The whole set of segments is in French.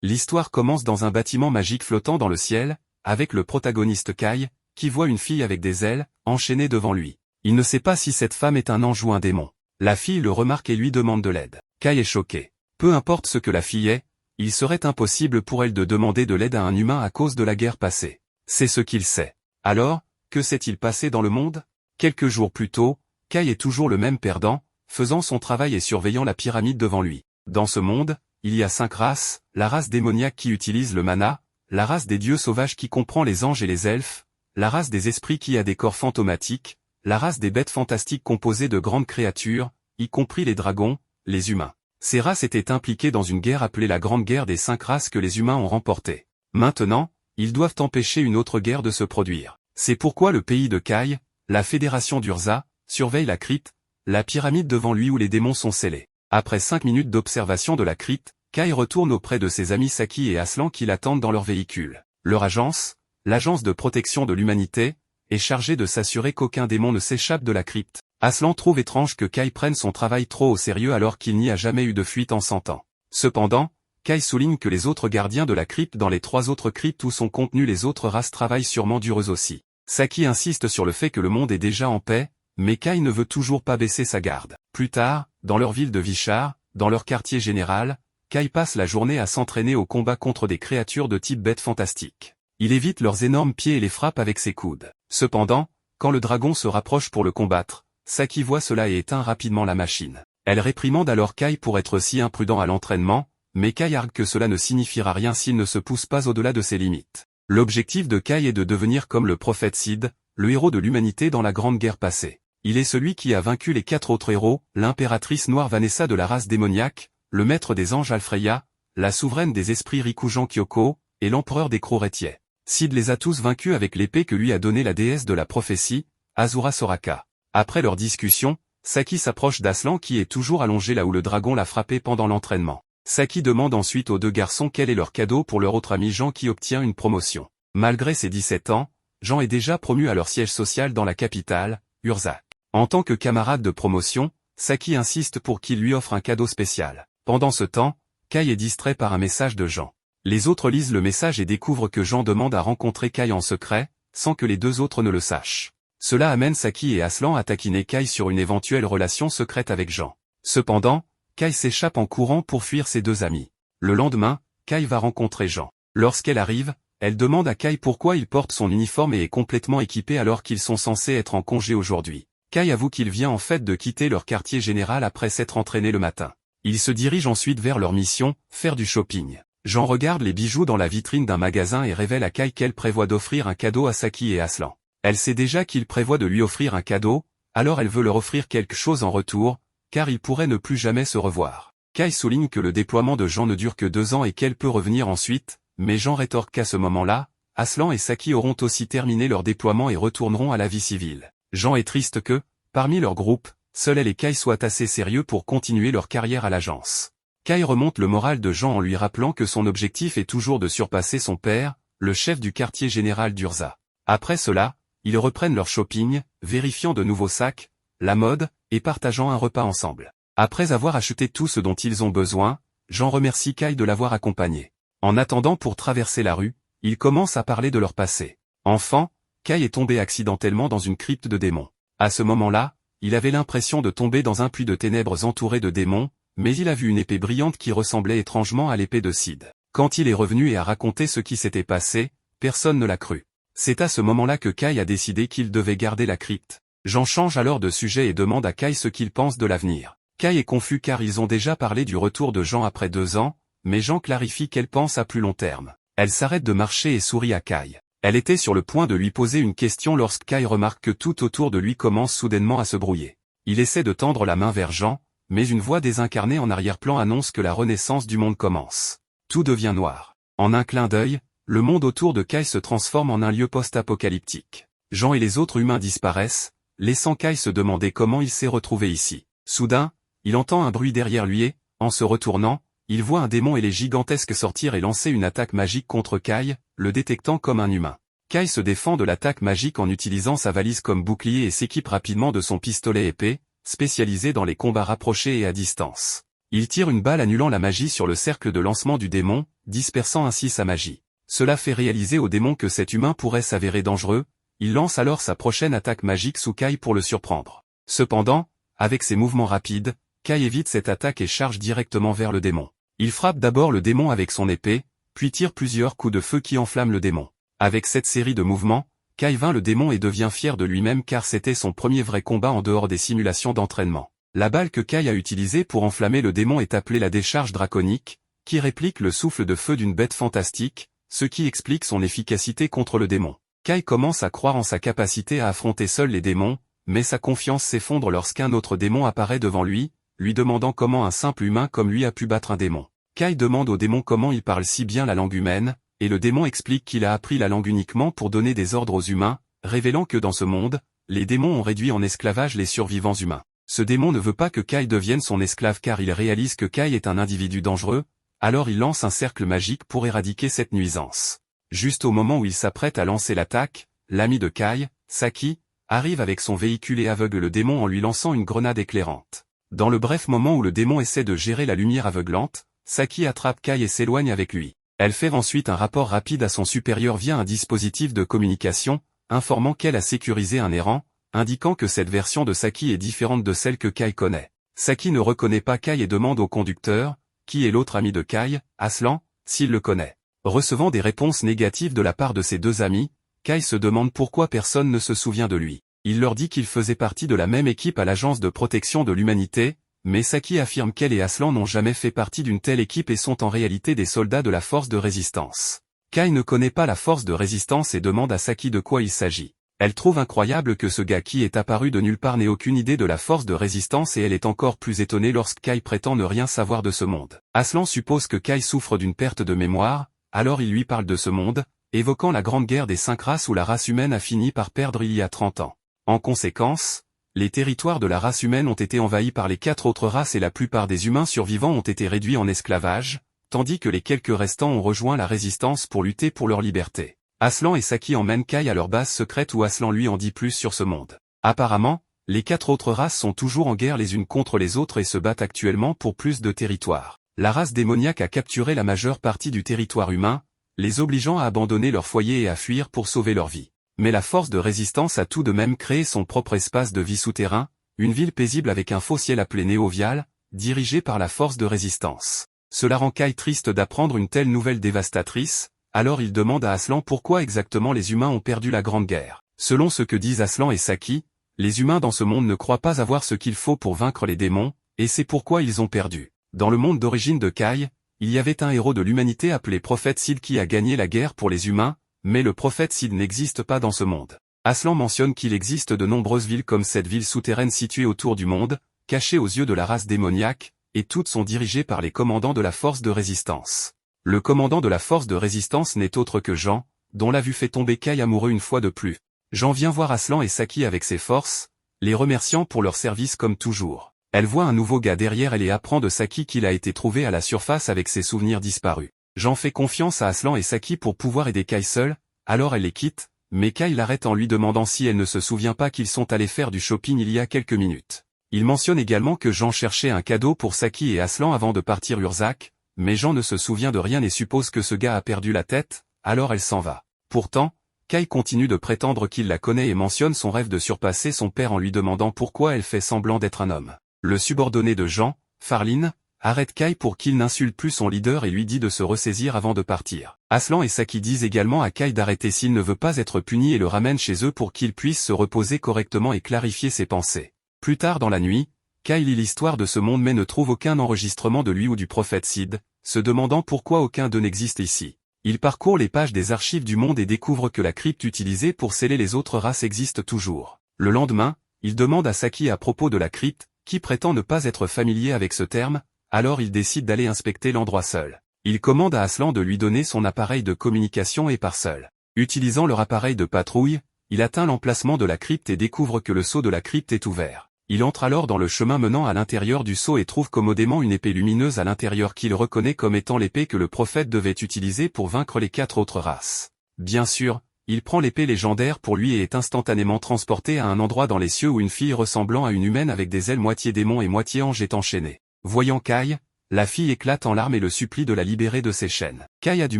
L'histoire commence dans un bâtiment magique flottant dans le ciel, avec le protagoniste Kai, qui voit une fille avec des ailes, enchaînée devant lui. Il ne sait pas si cette femme est un ange ou un démon. La fille le remarque et lui demande de l'aide. Kai est choqué. Peu importe ce que la fille est, il serait impossible pour elle de demander de l'aide à un humain à cause de la guerre passée. C'est ce qu'il sait. Alors, que s'est-il passé dans le monde? Quelques jours plus tôt, Kai est toujours le même perdant, faisant son travail et surveillant la pyramide devant lui. Dans ce monde, il y a 5 races, la race démoniaque qui utilise le mana, la race des dieux sauvages qui comprend les anges et les elfes, la race des esprits qui a des corps fantomatiques, la race des bêtes fantastiques composée de grandes créatures, y compris les dragons, les humains. Ces races étaient impliquées dans une guerre appelée la Grande Guerre des 5 races que les humains ont remportée. Maintenant, ils doivent empêcher une autre guerre de se produire. C'est pourquoi le pays de Kai, la fédération d'Urza, surveille la crypte, la pyramide devant lui où les démons sont scellés. Après 5 minutes d'observation de la crypte, Kai retourne auprès de ses amis Saki et Aslan qui l'attendent dans leur véhicule. Leur agence, l'agence de protection de l'humanité, est chargée de s'assurer qu'aucun démon ne s'échappe de la crypte. Aslan trouve étrange que Kai prenne son travail trop au sérieux alors qu'il n'y a jamais eu de fuite en 100 ans. Cependant, Kai souligne que les autres gardiens de la crypte dans les 3 autres cryptes où sont contenues les autres races travaillent sûrement dur eux aussi. Saki insiste sur le fait que le monde est déjà en paix, mais Kai ne veut toujours pas baisser sa garde. Plus tard, dans leur ville de Vishar, dans leur quartier général, Kai passe la journée à s'entraîner au combat contre des créatures de type bêtes fantastiques. Il évite leurs énormes pieds et les frappe avec ses coudes. Cependant, quand le dragon se rapproche pour le combattre, Saki voit cela et éteint rapidement la machine. Elle réprimande alors Kai pour être si imprudent à l'entraînement, mais Kai argue que cela ne signifiera rien s'il ne se pousse pas au-delà de ses limites. L'objectif de Kai est de devenir comme le prophète Sid, le héros de l'humanité dans la Grande Guerre passée. Il est celui qui a vaincu les 4 autres héros, l'impératrice noire Vanessa de la race démoniaque, le maître des anges Alfreya, la souveraine des esprits Rikujan Kyoko, et l'empereur des crocs Rétiais. Sid les a tous vaincus avec l'épée que lui a donnée la déesse de la prophétie, Azura Soraka. Après leur discussion, Saki s'approche d'Aslan qui est toujours allongé là où le dragon l'a frappé pendant l'entraînement. Saki demande ensuite aux 2 garçons quel est leur cadeau pour leur autre ami Jean qui obtient une promotion. Malgré ses 17 ans, Jean est déjà promu à leur siège social dans la capitale, Urza. En tant que camarade de promotion, Saki insiste pour qu'il lui offre un cadeau spécial. Pendant ce temps, Kai est distrait par un message de Jean. Les autres lisent le message et découvrent que Jean demande à rencontrer Kai en secret, sans que les 2 autres ne le sachent. Cela amène Saki et Aslan à taquiner Kai sur une éventuelle relation secrète avec Jean. Cependant, Kai s'échappe en courant pour fuir ses 2 amis. Le lendemain, Kai va rencontrer Jean. Lorsqu'elle arrive, elle demande à Kai pourquoi il porte son uniforme et est complètement équipé alors qu'ils sont censés être en congé aujourd'hui. Kai avoue qu'il vient en fait de quitter leur quartier général après s'être entraîné le matin. Ils se dirigent ensuite vers leur mission, faire du shopping. Jean regarde les bijoux dans la vitrine d'un magasin et révèle à Kai qu'elle prévoit d'offrir un cadeau à Saki et Aslan. Elle sait déjà qu'il prévoit de lui offrir un cadeau, alors elle veut leur offrir quelque chose en retour, car ils pourraient ne plus jamais se revoir. Kai souligne que le déploiement de Jean ne dure que 2 ans et qu'elle peut revenir ensuite, mais Jean rétorque qu'à ce moment-là, Aslan et Saki auront aussi terminé leur déploiement et retourneront à la vie civile. Jean est triste que, parmi leur groupe, seuls elle et Kai soient assez sérieux pour continuer leur carrière à l'agence. Kai remonte le moral de Jean en lui rappelant que son objectif est toujours de surpasser son père, le chef du quartier général d'Urza. Après cela, ils reprennent leur shopping, vérifiant de nouveaux sacs, la mode, et partageant un repas ensemble. Après avoir acheté tout ce dont ils ont besoin, Jean remercie Kai de l'avoir accompagné. En attendant pour traverser la rue, ils commencent à parler de leur passé. Enfant, Kai est tombé accidentellement dans une crypte de démons. À ce moment-là, il avait l'impression de tomber dans un puits de ténèbres entouré de démons, mais il a vu une épée brillante qui ressemblait étrangement à l'épée de Sid. Quand il est revenu et a raconté ce qui s'était passé, personne ne l'a cru. C'est à ce moment-là que Kai a décidé qu'il devait garder la crypte. Jean change alors de sujet et demande à Kai ce qu'il pense de l'avenir. Kai est confus car ils ont déjà parlé du retour de Jean après 2 ans, mais Jean clarifie qu'elle pense à plus long terme. Elle s'arrête de marcher et sourit à Kai. Elle était sur le point de lui poser une question lorsque Kai remarque que tout autour de lui commence soudainement à se brouiller. Il essaie de tendre la main vers Jean, mais une voix désincarnée en arrière-plan annonce que la renaissance du monde commence. Tout devient noir. En un clin d'œil, le monde autour de Kai se transforme en un lieu post-apocalyptique. Jean et les autres humains disparaissent, laissant Kai se demander comment il s'est retrouvé ici. Soudain, il entend un bruit derrière lui et, en se retournant, il voit un démon ailé gigantesque sortir et lancer une attaque magique contre Kai, le détectant comme un humain. Kai se défend de l'attaque magique en utilisant sa valise comme bouclier et s'équipe rapidement de son pistolet épée, spécialisé dans les combats rapprochés et à distance. Il tire une balle annulant la magie sur le cercle de lancement du démon, dispersant ainsi sa magie. Cela fait réaliser au démon que cet humain pourrait s'avérer dangereux, il lance alors sa prochaine attaque magique sous Kai pour le surprendre. Cependant, avec ses mouvements rapides, Kai évite cette attaque et charge directement vers le démon. Il frappe d'abord le démon avec son épée, puis tire plusieurs coups de feu qui enflamment le démon. Avec cette série de mouvements, Kai vainc le démon et devient fier de lui-même car c'était son premier vrai combat en dehors des simulations d'entraînement. La balle que Kai a utilisée pour enflammer le démon est appelée la décharge draconique, qui réplique le souffle de feu d'une bête fantastique, ce qui explique son efficacité contre le démon. Kai commence à croire en sa capacité à affronter seul les démons, mais sa confiance s'effondre lorsqu'un autre démon apparaît devant lui demandant comment un simple humain comme lui a pu battre un démon. Kai demande au démon comment il parle si bien la langue humaine, et le démon explique qu'il a appris la langue uniquement pour donner des ordres aux humains, révélant que dans ce monde, les démons ont réduit en esclavage les survivants humains. Ce démon ne veut pas que Kai devienne son esclave car il réalise que Kai est un individu dangereux, alors il lance un cercle magique pour éradiquer cette nuisance. Juste au moment où il s'apprête à lancer l'attaque, l'ami de Kai, Saki, arrive avec son véhicule et aveugle le démon en lui lançant une grenade éclairante. Dans le bref moment où le démon essaie de gérer la lumière aveuglante, Saki attrape Kai et s'éloigne avec lui. Elle fait ensuite un rapport rapide à son supérieur via un dispositif de communication, informant qu'elle a sécurisé un errant, indiquant que cette version de Saki est différente de celle que Kai connaît. Saki ne reconnaît pas Kai et demande au conducteur, qui est l'autre ami de Kai, Aslan, s'il le connaît. Recevant des réponses négatives de la part de ses deux amis, Kai se demande pourquoi personne ne se souvient de lui. Il leur dit qu'il faisait partie de la même équipe à l'Agence de protection de l'humanité, mais Saki affirme qu'elle et Aslan n'ont jamais fait partie d'une telle équipe et sont en réalité des soldats de la force de résistance. Kai ne connaît pas la force de résistance et demande à Saki de quoi il s'agit. Elle trouve incroyable que ce gars qui est apparu de nulle part n'ait aucune idée de la force de résistance et elle est encore plus étonnée lorsque Kai prétend ne rien savoir de ce monde. Aslan suppose que Kai souffre d'une perte de mémoire, alors il lui parle de ce monde, évoquant la grande guerre des 5 races où la race humaine a fini par perdre il y a 30 ans. En conséquence, les territoires de la race humaine ont été envahis par les 4 autres races et la plupart des humains survivants ont été réduits en esclavage, tandis que les quelques restants ont rejoint la résistance pour lutter pour leur liberté. Aslan et Saki emmènent Kai à leur base secrète où Aslan lui en dit plus sur ce monde. Apparemment, les 4 autres races sont toujours en guerre les unes contre les autres et se battent actuellement pour plus de territoire. La race démoniaque a capturé la majeure partie du territoire humain, les obligeant à abandonner leur foyer et à fuir pour sauver leur vie. Mais la force de résistance a tout de même créé son propre espace de vie souterrain, une ville paisible avec un faux ciel appelé Néovial, dirigé par la force de résistance. Cela rend Kai triste d'apprendre une telle nouvelle dévastatrice, alors il demande à Aslan pourquoi exactement les humains ont perdu la Grande Guerre. Selon ce que disent Aslan et Saki, les humains dans ce monde ne croient pas avoir ce qu'il faut pour vaincre les démons, et c'est pourquoi ils ont perdu. Dans le monde d'origine de Kai, il y avait un héros de l'humanité appelé Prophète Sid qui a gagné la guerre pour les humains, mais le prophète Sid n'existe pas dans ce monde. Aslan mentionne qu'il existe de nombreuses villes comme cette ville souterraine située autour du monde, cachée aux yeux de la race démoniaque, et toutes sont dirigées par les commandants de la force de résistance. Le commandant de la force de résistance n'est autre que Jean, dont la vue fait tomber Kai amoureux une fois de plus. Jean vient voir Aslan et Saki avec ses forces, les remerciant pour leur service comme toujours. Elle voit un nouveau gars derrière elle et apprend de Saki qu'il a été trouvé à la surface avec ses souvenirs disparus. Jean fait confiance à Aslan et Saki pour pouvoir aider Kai seul, alors elle les quitte, mais Kai l'arrête en lui demandant si elle ne se souvient pas qu'ils sont allés faire du shopping il y a quelques minutes. Il mentionne également que Jean cherchait un cadeau pour Saki et Aslan avant de partir Urzac, mais Jean ne se souvient de rien et suppose que ce gars a perdu la tête, alors elle s'en va. Pourtant, Kai continue de prétendre qu'il la connaît et mentionne son rêve de surpasser son père en lui demandant pourquoi elle fait semblant d'être un homme. Le subordonné de Jean, Farline, arrête Kai pour qu'il n'insulte plus son leader et lui dit de se ressaisir avant de partir. Aslan et Saki disent également à Kai d'arrêter s'il ne veut pas être puni et le ramènent chez eux pour qu'il puisse se reposer correctement et clarifier ses pensées. Plus tard dans la nuit, Kai lit l'histoire de ce monde mais ne trouve aucun enregistrement de lui ou du prophète Sid, se demandant pourquoi aucun d'eux n'existe ici. Il parcourt les pages des archives du monde et découvre que la crypte utilisée pour sceller les autres races existe toujours. Le lendemain, il demande à Saki à propos de la crypte, qui prétend ne pas être familier avec ce terme, alors il décide d'aller inspecter l'endroit seul. Il commande à Aslan de lui donner son appareil de communication et part seul. Utilisant leur appareil de patrouille, il atteint l'emplacement de la crypte et découvre que le sceau de la crypte est ouvert. Il entre alors dans le chemin menant à l'intérieur du sceau et trouve commodément une épée lumineuse à l'intérieur qu'il reconnaît comme étant l'épée que le prophète devait utiliser pour vaincre les 4 autres races. Bien sûr, il prend l'épée légendaire pour lui et est instantanément transporté à un endroit dans les cieux où une fille ressemblant à une humaine avec des ailes moitié démon et moitié ange est enchaînée. Voyant Kai, la fille éclate en larmes et le supplie de la libérer de ses chaînes. Kai a du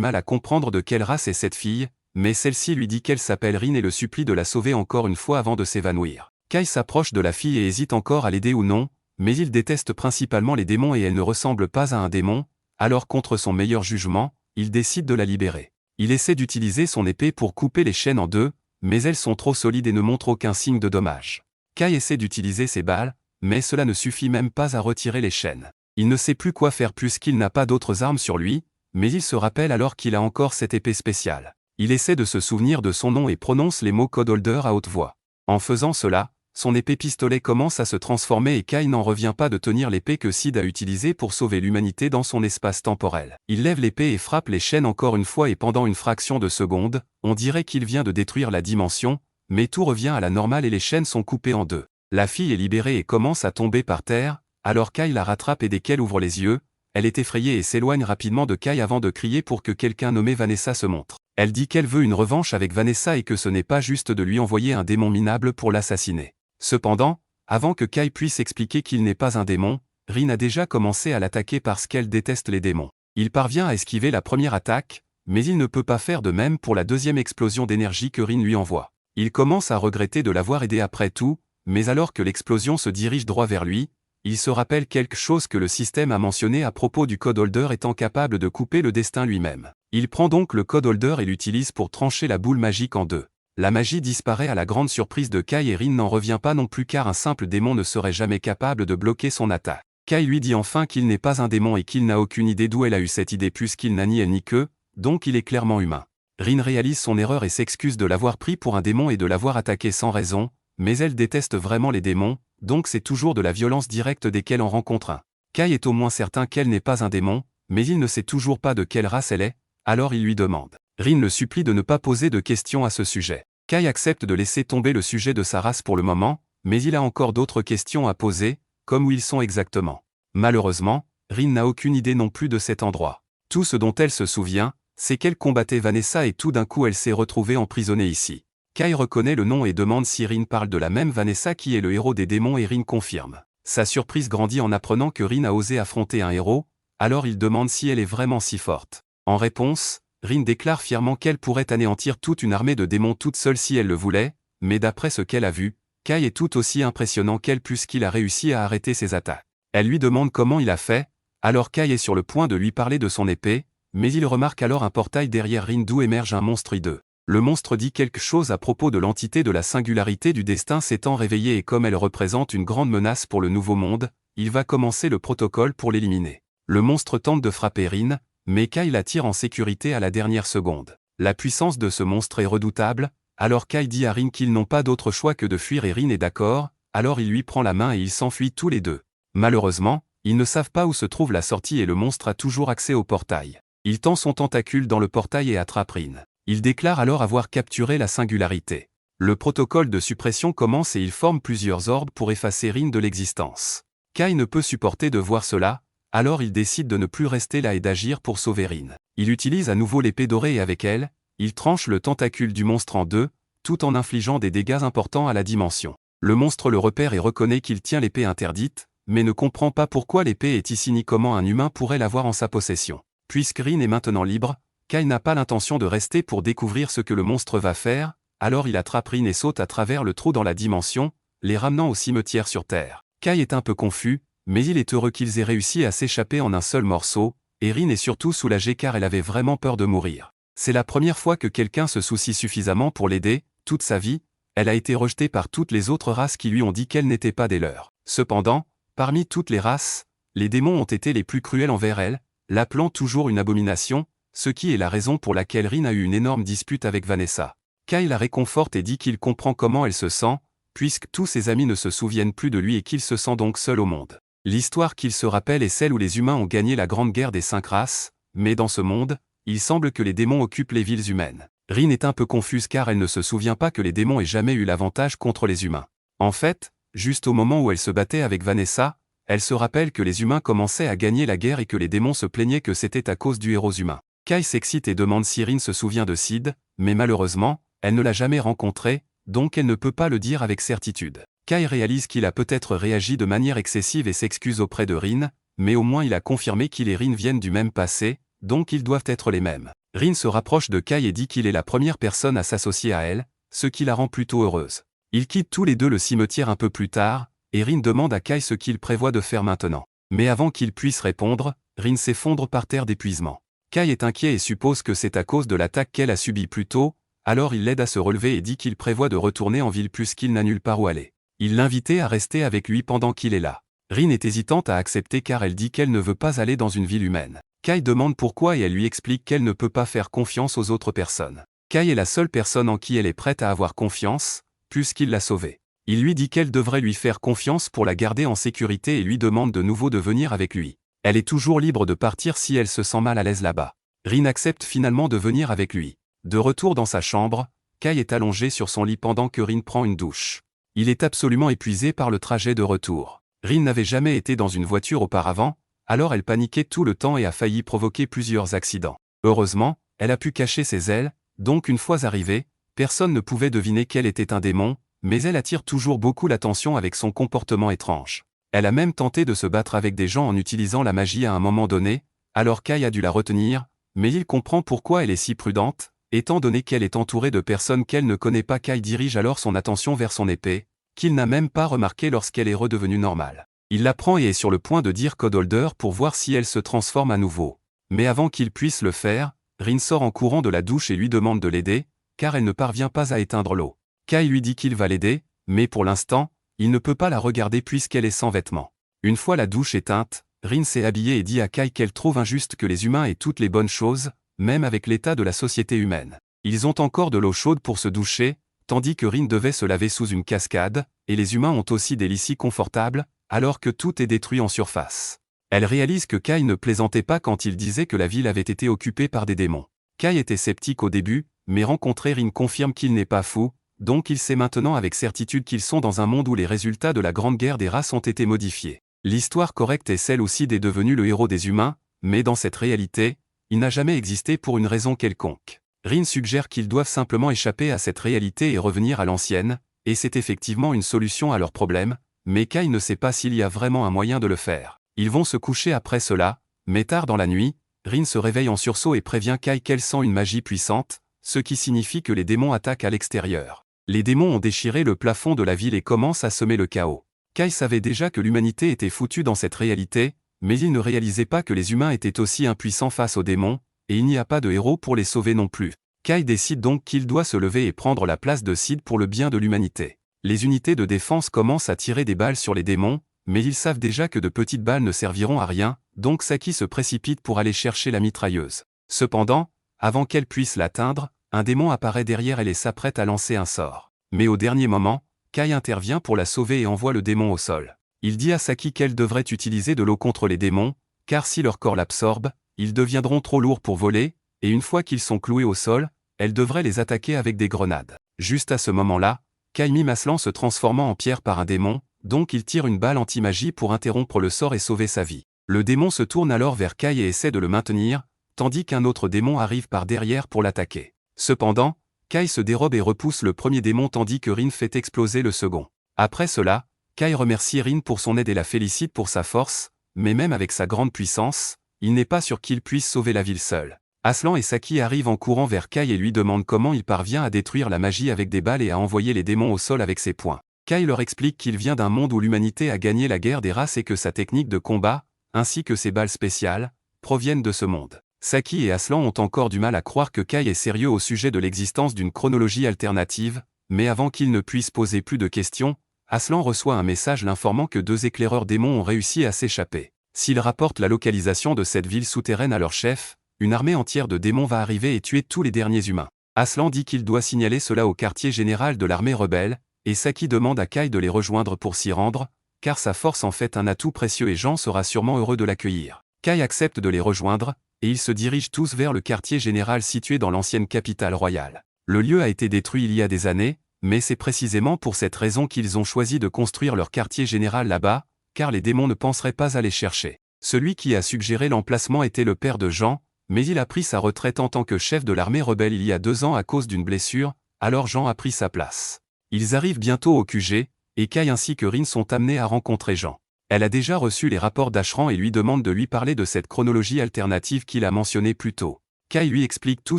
mal à comprendre de quelle race est cette fille, mais celle-ci lui dit qu'elle s'appelle Rin et le supplie de la sauver encore une fois avant de s'évanouir. Kai s'approche de la fille et hésite encore à l'aider ou non, mais il déteste principalement les démons et elle ne ressemble pas à un démon, alors contre son meilleur jugement, il décide de la libérer. Il essaie d'utiliser son épée pour couper les chaînes en deux, mais elles sont trop solides et ne montrent aucun signe de dommage. Kai essaie d'utiliser ses balles, mais cela ne suffit même pas à retirer les chaînes. Il ne sait plus quoi faire puisqu'il n'a pas d'autres armes sur lui, mais il se rappelle alors qu'il a encore cette épée spéciale. Il essaie de se souvenir de son nom et prononce les mots Code Holder à haute voix. En faisant cela, son épée pistolet commence à se transformer et Kai n'en revient pas de tenir l'épée que Sid a utilisée pour sauver l'humanité dans son espace temporel. Il lève l'épée et frappe les chaînes encore une fois et pendant une fraction de seconde, on dirait qu'il vient de détruire la dimension, mais tout revient à la normale et les chaînes sont coupées en deux. La fille est libérée et commence à tomber par terre, alors Kai la rattrape et dès qu'elle ouvre les yeux, elle est effrayée et s'éloigne rapidement de Kai avant de crier pour que quelqu'un nommé Vanessa se montre. Elle dit qu'elle veut une revanche avec Vanessa et que ce n'est pas juste de lui envoyer un démon minable pour l'assassiner. Cependant, avant que Kai puisse expliquer qu'il n'est pas un démon, Rin a déjà commencé à l'attaquer parce qu'elle déteste les démons. Il parvient à esquiver la première attaque, mais il ne peut pas faire de même pour la deuxième explosion d'énergie que Rin lui envoie. Il commence à regretter de l'avoir aidé après tout, mais alors que l'explosion se dirige droit vers lui, il se rappelle quelque chose que le système a mentionné à propos du Code Holder étant capable de couper le destin lui-même. Il prend donc le Code Holder et l'utilise pour trancher la boule magique en deux. La magie disparaît à la grande surprise de Kai et Rin n'en revient pas non plus car un simple démon ne serait jamais capable de bloquer son attaque. Kai lui dit enfin qu'il n'est pas un démon et qu'il n'a aucune idée d'où elle a eu cette idée puisqu'il n'a ni elle ni qu'eux, donc il est clairement humain. Rin réalise son erreur et s'excuse de l'avoir pris pour un démon et de l'avoir attaqué sans raison, mais elle déteste vraiment les démons, donc c'est toujours de la violence directe dès qu'elle en rencontre un. Kai est au moins certain qu'elle n'est pas un démon, mais il ne sait toujours pas de quelle race elle est, alors il lui demande. Rin le supplie de ne pas poser de questions à ce sujet. Kai accepte de laisser tomber le sujet de sa race pour le moment, mais il a encore d'autres questions à poser, comme où ils sont exactement. Malheureusement, Rin n'a aucune idée non plus de cet endroit. Tout ce dont elle se souvient, c'est qu'elle combattait Vanessa et tout d'un coup elle s'est retrouvée emprisonnée ici. Kai reconnaît le nom et demande si Rin parle de la même Vanessa qui est le héros des démons et Rin confirme. Sa surprise grandit en apprenant que Rin a osé affronter un héros, alors il demande si elle est vraiment si forte. En réponse, Rin déclare fièrement qu'elle pourrait anéantir toute une armée de démons toute seule si elle le voulait, mais d'après ce qu'elle a vu, Kai est tout aussi impressionnant qu'elle puisqu'il a réussi à arrêter ses attaques. Elle lui demande comment il a fait, alors Kai est sur le point de lui parler de son épée, mais il remarque alors un portail derrière Rin d'où émerge un monstre hideux. Le monstre dit quelque chose à propos de l'entité de la singularité du destin s'étant réveillée et comme elle représente une grande menace pour le nouveau monde, il va commencer le protocole pour l'éliminer. Le monstre tente de frapper Rin, mais Kai la tire en sécurité à la dernière seconde. La puissance de ce monstre est redoutable, alors Kai dit à Rin qu'ils n'ont pas d'autre choix que de fuir et Rin est d'accord, alors il lui prend la main et ils s'enfuient tous les deux. Malheureusement, ils ne savent pas où se trouve la sortie et le monstre a toujours accès au portail. Il tend son tentacule dans le portail et attrape Rin. Il déclare alors avoir capturé la singularité. Le protocole de suppression commence et il forme plusieurs orbes pour effacer Rin de l'existence. Kai ne peut supporter de voir cela, alors il décide de ne plus rester là et d'agir pour sauver Rin. Il utilise à nouveau l'épée dorée et avec elle, il tranche le tentacule du monstre en deux, tout en infligeant des dégâts importants à la dimension. Le monstre le repère et reconnaît qu'il tient l'épée interdite, mais ne comprend pas pourquoi l'épée est ici ni comment un humain pourrait l'avoir en sa possession. Puisque Rin est maintenant libre, Kai n'a pas l'intention de rester pour découvrir ce que le monstre va faire, alors il attrape Rin et saute à travers le trou dans la dimension, les ramenant au cimetière sur Terre. Kai est un peu confus, mais il est heureux qu'ils aient réussi à s'échapper en un seul morceau, et Rin est surtout soulagée car elle avait vraiment peur de mourir. C'est la première fois que quelqu'un se soucie suffisamment pour l'aider, toute sa vie, elle a été rejetée par toutes les autres races qui lui ont dit qu'elle n'était pas des leurs. Cependant, parmi toutes les races, les démons ont été les plus cruels envers elle, l'appelant toujours une abomination, ce qui est la raison pour laquelle Rin a eu une énorme dispute avec Vanessa. Kai la réconforte et dit qu'il comprend comment elle se sent, puisque tous ses amis ne se souviennent plus de lui et qu'il se sent donc seul au monde. L'histoire qu'il se rappelle est celle où les humains ont gagné la grande guerre des 5 races, mais dans ce monde, il semble que les démons occupent les villes humaines. Rin est un peu confuse car elle ne se souvient pas que les démons aient jamais eu l'avantage contre les humains. En fait, juste au moment où elle se battait avec Vanessa, elle se rappelle que les humains commençaient à gagner la guerre et que les démons se plaignaient que c'était à cause du héros humain. Kai s'excite et demande si Rin se souvient de Sid, mais malheureusement, elle ne l'a jamais rencontré, donc elle ne peut pas le dire avec certitude. Kai réalise qu'il a peut-être réagi de manière excessive et s'excuse auprès de Rin, mais au moins il a confirmé qu'il et Rin viennent du même passé, donc ils doivent être les mêmes. Rin se rapproche de Kai et dit qu'il est la première personne à s'associer à elle, ce qui la rend plutôt heureuse. Ils quittent tous les deux le cimetière un peu plus tard, et Rin demande à Kai ce qu'il prévoit de faire maintenant. Mais avant qu'il puisse répondre, Rin s'effondre par terre d'épuisement. Kai est inquiet et suppose que c'est à cause de l'attaque qu'elle a subie plus tôt, alors il l'aide à se relever et dit qu'il prévoit de retourner en ville puisqu'il n'a nulle part où aller. Il l'invitait à rester avec lui pendant qu'il est là. Rin est hésitante à accepter car elle dit qu'elle ne veut pas aller dans une ville humaine. Kai demande pourquoi et elle lui explique qu'elle ne peut pas faire confiance aux autres personnes. Kai est la seule personne en qui elle est prête à avoir confiance, puisqu'il l'a sauvée. Il lui dit qu'elle devrait lui faire confiance pour la garder en sécurité et lui demande de nouveau de venir avec lui. Elle est toujours libre de partir si elle se sent mal à l'aise là-bas. Rin accepte finalement de venir avec lui. De retour dans sa chambre, Kai est allongé sur son lit pendant que Rin prend une douche. Il est absolument épuisé par le trajet de retour. Rin n'avait jamais été dans une voiture auparavant, alors elle paniquait tout le temps et a failli provoquer plusieurs accidents. Heureusement, elle a pu cacher ses ailes, donc une fois arrivée, personne ne pouvait deviner qu'elle était un démon, mais elle attire toujours beaucoup l'attention avec son comportement étrange. Elle a même tenté de se battre avec des gens en utilisant la magie à un moment donné, alors Kai a dû la retenir, mais il comprend pourquoi elle est si prudente, étant donné qu'elle est entourée de personnes qu'elle ne connaît pas. Kai dirige alors son attention vers son épée, qu'il n'a même pas remarqué lorsqu'elle est redevenue normale. Il la prend et est sur le point de dire Code Holder pour voir si elle se transforme à nouveau. Mais avant qu'il puisse le faire, Rin sort en courant de la douche et lui demande de l'aider, car elle ne parvient pas à éteindre l'eau. Kai lui dit qu'il va l'aider, mais pour l'instant, il ne peut pas la regarder puisqu'elle est sans vêtements. Une fois la douche éteinte, Rin s'est habillée et dit à Kai qu'elle trouve injuste que les humains aient toutes les bonnes choses, même avec l'état de la société humaine. Ils ont encore de l'eau chaude pour se doucher, tandis que Rin devait se laver sous une cascade, et les humains ont aussi des lits si confortables, alors que tout est détruit en surface. Elle réalise que Kai ne plaisantait pas quand il disait que la ville avait été occupée par des démons. Kai était sceptique au début, mais rencontrer Rin confirme qu'il n'est pas fou, donc il sait maintenant avec certitude qu'ils sont dans un monde où les résultats de la Grande Guerre des races ont été modifiés. L'histoire correcte est celle aussi d'est devenu le héros des humains, mais dans cette réalité, il n'a jamais existé pour une raison quelconque. Rin suggère qu'ils doivent simplement échapper à cette réalité et revenir à l'ancienne, et c'est effectivement une solution à leurs problèmes, mais Kai ne sait pas s'il y a vraiment un moyen de le faire. Ils vont se coucher après cela, mais tard dans la nuit, Rin se réveille en sursaut et prévient Kai qu'elle sent une magie puissante, ce qui signifie que les démons attaquent à l'extérieur. Les démons ont déchiré le plafond de la ville et commencent à semer le chaos. Kai savait déjà que l'humanité était foutue dans cette réalité, mais il ne réalisait pas que les humains étaient aussi impuissants face aux démons, et il n'y a pas de héros pour les sauver non plus. Kai décide donc qu'il doit se lever et prendre la place de Sid pour le bien de l'humanité. Les unités de défense commencent à tirer des balles sur les démons, mais ils savent déjà que de petites balles ne serviront à rien, donc Saki se précipite pour aller chercher la mitrailleuse. Cependant, avant qu'elle puisse l'atteindre, un démon apparaît derrière elle et s'apprête à lancer un sort. Mais au dernier moment, Kai intervient pour la sauver et envoie le démon au sol. Il dit à Saki qu'elle devrait utiliser de l'eau contre les démons, car si leur corps l'absorbe, ils deviendront trop lourds pour voler, et une fois qu'ils sont cloués au sol, elle devrait les attaquer avec des grenades. Juste à ce moment-là, Kai mime Aslan se transformant en pierre par un démon, donc il tire une balle anti-magie pour interrompre le sort et sauver sa vie. Le démon se tourne alors vers Kai et essaie de le maintenir, tandis qu'un autre démon arrive par derrière pour l'attaquer. Cependant, Kai se dérobe et repousse le premier démon tandis que Rin fait exploser le second. Après cela, Kai remercie Rin pour son aide et la félicite pour sa force, mais même avec sa grande puissance, il n'est pas sûr qu'il puisse sauver la ville seul. Aslan et Saki arrivent en courant vers Kai et lui demandent comment il parvient à détruire la magie avec des balles et à envoyer les démons au sol avec ses poings. Kai leur explique qu'il vient d'un monde où l'humanité a gagné la guerre des races et que sa technique de combat, ainsi que ses balles spéciales, proviennent de ce monde. Saki et Aslan ont encore du mal à croire que Kai est sérieux au sujet de l'existence d'une chronologie alternative, mais avant qu'ils ne puissent poser plus de questions, Aslan reçoit un message l'informant que 2 éclaireurs démons ont réussi à s'échapper. S'ils rapportent la localisation de cette ville souterraine à leur chef, une armée entière de démons va arriver et tuer tous les derniers humains. Aslan dit qu'il doit signaler cela au quartier général de l'armée rebelle, et Saki demande à Kai de les rejoindre pour s'y rendre, car sa force en fait un atout précieux et Jean sera sûrement heureux de l'accueillir. Kai accepte de les rejoindre, et ils se dirigent tous vers le quartier général situé dans l'ancienne capitale royale. Le lieu a été détruit il y a des années, mais c'est précisément pour cette raison qu'ils ont choisi de construire leur quartier général là-bas, car les démons ne penseraient pas aller chercher. Celui qui a suggéré l'emplacement était le père de Jean, mais il a pris sa retraite en tant que chef de l'armée rebelle il y a 2 ans à cause d'une blessure, alors Jean a pris sa place. Ils arrivent bientôt au QG, et Kai ainsi que Rin sont amenés à rencontrer Jean. Elle a déjà reçu les rapports d'Ashran et lui demande de lui parler de cette chronologie alternative qu'il a mentionnée plus tôt. Kai lui explique tout